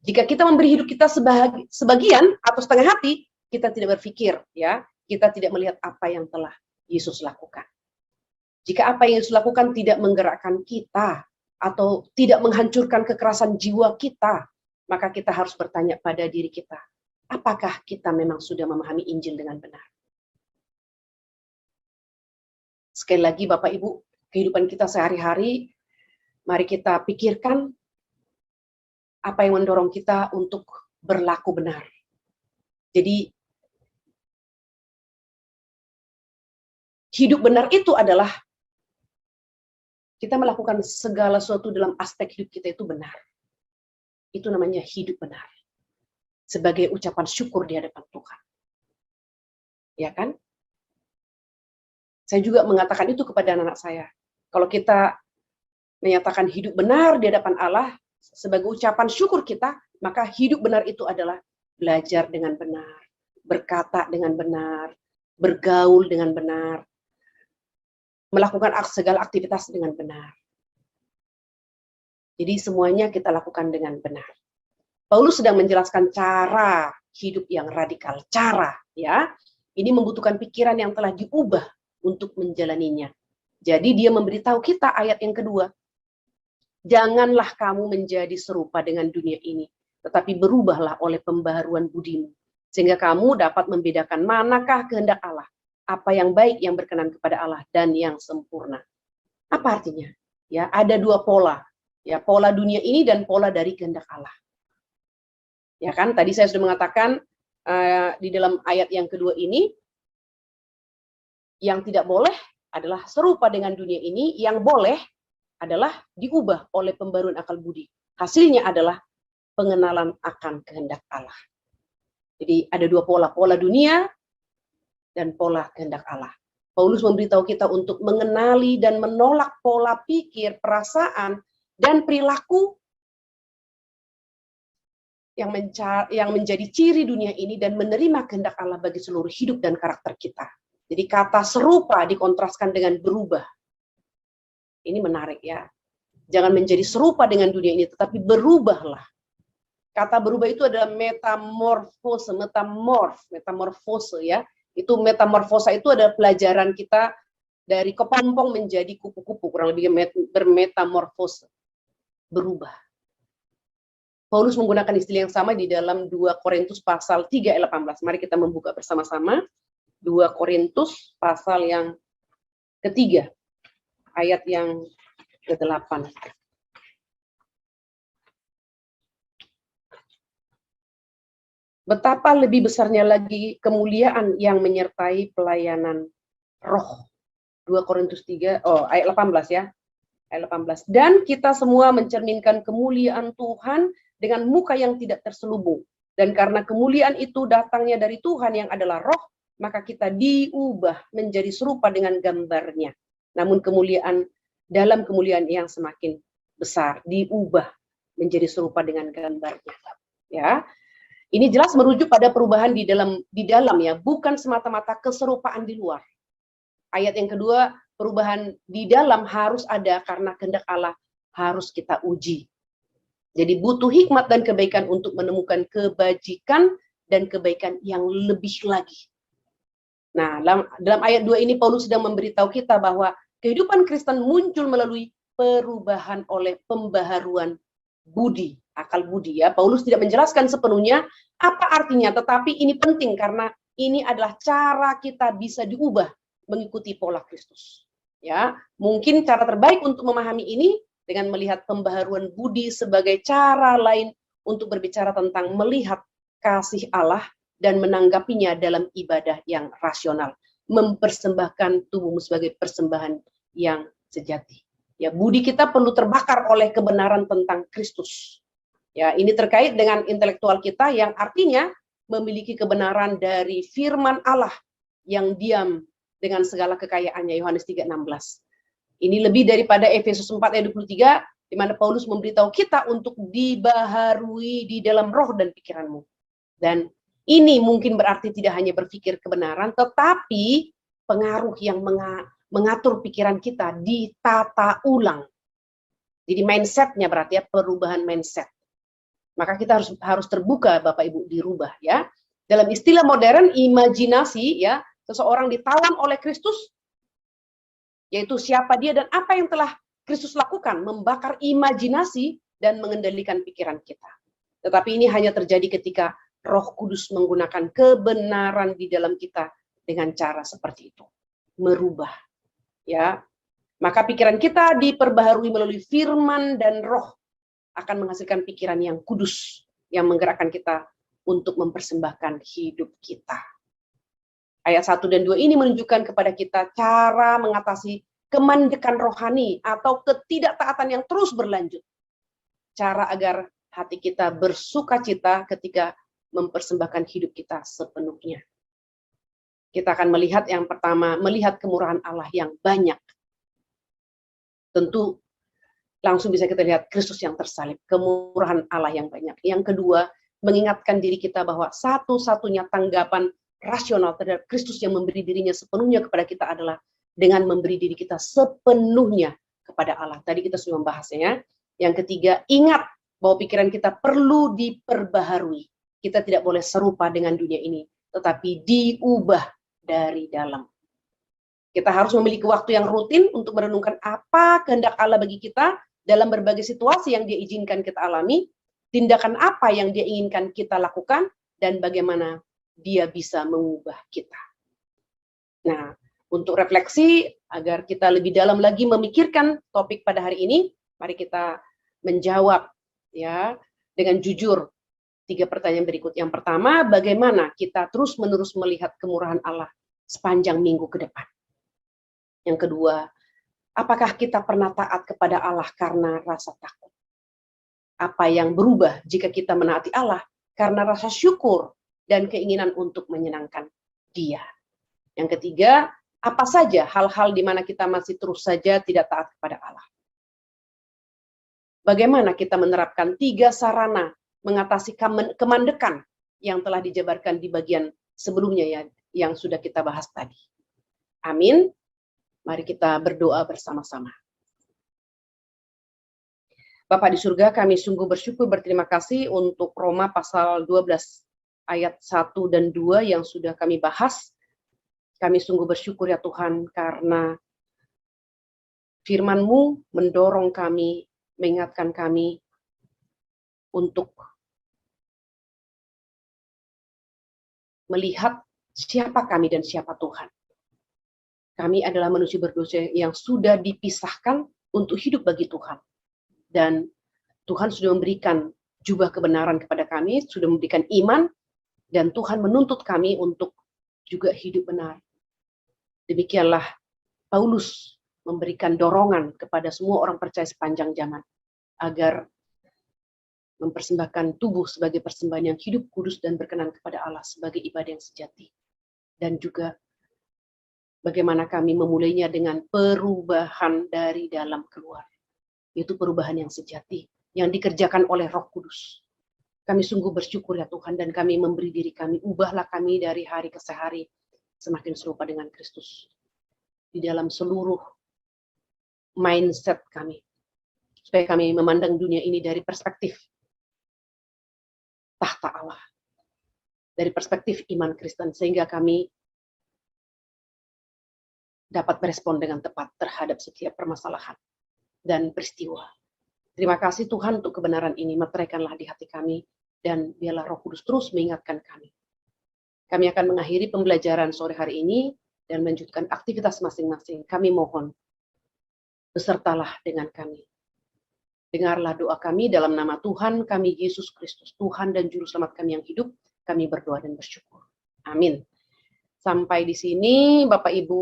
Jika kita memberi hidup kita sebagian atau setengah hati, kita tidak berpikir, ya, kita tidak melihat apa yang telah Yesus lakukan. Jika apa yang Yesus lakukan tidak menggerakkan kita atau tidak menghancurkan kekerasan jiwa kita, maka kita harus bertanya pada diri kita, apakah kita memang sudah memahami Injil dengan benar? Sekali lagi Bapak Ibu, kehidupan kita sehari-hari, mari kita pikirkan apa yang mendorong kita untuk berlaku benar. Jadi, hidup benar itu adalah kita melakukan segala sesuatu dalam aspek hidup kita itu benar. Itu namanya hidup benar. Sebagai ucapan syukur di hadapan Tuhan. Ya kan? Saya juga mengatakan itu kepada anak-anak saya. Kalau kita menyatakan hidup benar di hadapan Allah sebagai ucapan syukur kita, maka hidup benar itu adalah belajar dengan benar, berkata dengan benar, bergaul dengan benar, melakukan segala aktivitas dengan benar. Jadi semuanya kita lakukan dengan benar. Paulus sedang menjelaskan cara hidup yang radikal, cara ya. Ini membutuhkan pikiran yang telah diubah untuk menjalaninya. Jadi dia memberitahu kita ayat yang kedua, janganlah kamu menjadi serupa dengan dunia ini, tetapi berubahlah oleh pembaharuan budimu, sehingga kamu dapat membedakan manakah kehendak Allah, apa yang baik, yang berkenan kepada Allah, dan yang sempurna. Apa artinya? Ya, ada dua pola, ya, pola dunia ini dan pola dari kehendak Allah. Ya kan, tadi saya sudah mengatakan di dalam ayat yang kedua ini, yang tidak boleh adalah serupa dengan dunia ini, yang boleh adalah diubah oleh pembaruan akal budi. Hasilnya adalah pengenalan akan kehendak Allah. Jadi ada dua pola, pola dunia dan pola kehendak Allah. Paulus memberitahu kita untuk mengenali dan menolak pola pikir, perasaan, dan perilaku yang menjadi ciri dunia ini dan menerima kehendak Allah bagi seluruh hidup dan karakter kita. Jadi kata serupa dikontraskan dengan berubah. Ini menarik ya. Jangan menjadi serupa dengan dunia ini, tetapi berubahlah. Kata berubah itu adalah metamorfose, metamorfose ya. Itu metamorfosa itu adalah pelajaran kita dari kepompong menjadi kupu-kupu, kurang lebih bermetamorfose, berubah. Paulus menggunakan istilah yang sama di dalam 2 Korintus pasal 3 ayat 18. Mari kita membuka bersama-sama 2 Korintus pasal yang ketiga, ayat yang ke-8. Betapa lebih besarnya lagi kemuliaan yang menyertai pelayanan roh. 2 Korintus 3, ayat 18 ya. Ayat 18. Dan kita semua mencerminkan kemuliaan Tuhan dengan muka yang tidak terselubung. Dan karena kemuliaan itu datangnya dari Tuhan yang adalah roh, maka kita diubah menjadi serupa dengan gambarnya. Namun dalam kemuliaan yang semakin besar, diubah menjadi serupa dengan gambarnya. Ya, ini jelas merujuk pada perubahan di dalam ya, bukan semata-mata keserupaan di luar. Ayat yang kedua, perubahan di dalam harus ada karena kehendak Allah harus kita uji. Jadi butuh hikmat dan kebaikan untuk menemukan kebajikan dan kebaikan yang lebih lagi. Nah, dalam ayat 2 ini Paulus sedang memberitahu kita bahwa kehidupan Kristen muncul melalui perubahan oleh pembaharuan budi, akal budi ya. Paulus tidak menjelaskan sepenuhnya apa artinya, tetapi ini penting karena ini adalah cara kita bisa diubah mengikuti pola Kristus. Ya, mungkin cara terbaik untuk memahami ini dengan melihat pembaharuan budi sebagai cara lain untuk berbicara tentang melihat kasih Allah dan menanggapinya dalam ibadah yang rasional, mempersembahkan tubuhmu sebagai persembahan yang sejati. Ya, budi kita perlu terbakar oleh kebenaran tentang Kristus. Ya, ini terkait dengan intelektual kita yang artinya memiliki kebenaran dari firman Allah yang diam dengan segala kekayaannya, Yohanes 3:16. Ini lebih daripada Efesus 4 ayat 23, di mana Paulus memberitahu kita untuk dibaharui di dalam roh dan pikiranmu. Dan ini mungkin berarti tidak hanya berpikir kebenaran, tetapi pengaruh yang mengatur pikiran kita ditata ulang. Jadi mindsetnya berarti ya, perubahan mindset. Maka kita harus terbuka, Bapak Ibu, dirubah ya. Dalam istilah modern, imajinasi ya, seseorang ditawan oleh Kristus, yaitu siapa dia dan apa yang telah Kristus lakukan, membakar imajinasi dan mengendalikan pikiran kita. Tetapi ini hanya terjadi ketika Roh Kudus menggunakan kebenaran di dalam kita dengan cara seperti itu, merubah. Ya, maka pikiran kita diperbaharui melalui firman dan roh akan menghasilkan pikiran yang kudus yang menggerakkan kita untuk mempersembahkan hidup kita. Ayat 1 dan 2 ini menunjukkan kepada kita cara mengatasi kemandekan rohani atau ketidaktaatan yang terus berlanjut. Cara agar hati kita bersukacita ketika mempersembahkan hidup kita sepenuhnya. Kita akan melihat yang pertama, melihat kemurahan Allah yang banyak. Tentu langsung bisa kita lihat Kristus yang tersalib, kemurahan Allah yang banyak. Yang kedua, mengingatkan diri kita bahwa satu-satunya tanggapan rasional terhadap Kristus yang memberi dirinya sepenuhnya kepada kita adalah dengan memberi diri kita sepenuhnya kepada Allah. Tadi kita sudah membahasnya. Yang ketiga, ingat bahwa pikiran kita perlu diperbaharui. Kita tidak boleh serupa dengan dunia ini, tetapi diubah dari dalam. Kita harus memiliki waktu yang rutin untuk merenungkan apa kehendak Allah bagi kita dalam berbagai situasi yang Dia izinkan kita alami, tindakan apa yang Dia inginkan kita lakukan, dan bagaimana Dia bisa mengubah kita. Nah, untuk refleksi, agar kita lebih dalam lagi memikirkan topik pada hari ini, mari kita menjawab ya dengan jujur 3 pertanyaan berikut. Yang pertama, bagaimana kita terus-menerus melihat kemurahan Allah sepanjang minggu ke depan? Yang kedua, apakah kita pernah taat kepada Allah karena rasa takut? Apa yang berubah jika kita menaati Allah karena rasa syukur dan keinginan untuk menyenangkan Dia? Yang ketiga, apa saja hal-hal di mana kita masih terus saja tidak taat kepada Allah? Bagaimana kita menerapkan 3 sarana mengatasi kemandekan yang telah dijabarkan di bagian sebelumnya ya, yang sudah kita bahas tadi. Amin. Mari kita berdoa bersama-sama. Bapa di surga, kami sungguh bersyukur, berterima kasih untuk Roma pasal 12 ayat 1 dan 2 yang sudah kami bahas. Kami sungguh bersyukur ya Tuhan, karena firman-Mu mendorong kami, mengingatkan kami untuk melihat siapa kami dan siapa Tuhan. Kami adalah manusia berdosa yang sudah dipisahkan untuk hidup bagi Tuhan. Dan Tuhan sudah memberikan jubah kebenaran kepada kami, sudah memberikan iman, dan Tuhan menuntut kami untuk juga hidup benar. Demikianlah Paulus memberikan dorongan kepada semua orang percaya sepanjang zaman, agar mempersembahkan tubuh sebagai persembahan yang hidup, kudus, dan berkenan kepada Allah sebagai ibadah yang sejati. Dan juga bagaimana kami memulainya dengan perubahan dari dalam keluar. Itu perubahan yang sejati, yang dikerjakan oleh Roh Kudus. Kami sungguh bersyukur ya Tuhan, dan kami memberi diri kami, ubahlah kami dari hari ke hari, semakin serupa dengan Kristus. Di dalam seluruh mindset kami. Supaya kami memandang dunia ini dari perspektif tahta Allah. Dari perspektif iman Kristen, sehingga kami dapat merespon dengan tepat terhadap setiap permasalahan dan peristiwa. Terima kasih Tuhan untuk kebenaran ini, meteraikanlah di hati kami, dan biarlah Roh Kudus terus mengingatkan kami. Kami akan mengakhiri pembelajaran sore hari ini, dan melanjutkan aktivitas masing-masing. Kami mohon, besertalah dengan kami. Dengarlah doa kami dalam nama Tuhan kami Yesus Kristus, Tuhan dan Juru Selamat kami yang hidup, kami berdoa dan bersyukur. Amin. Sampai di sini Bapak Ibu.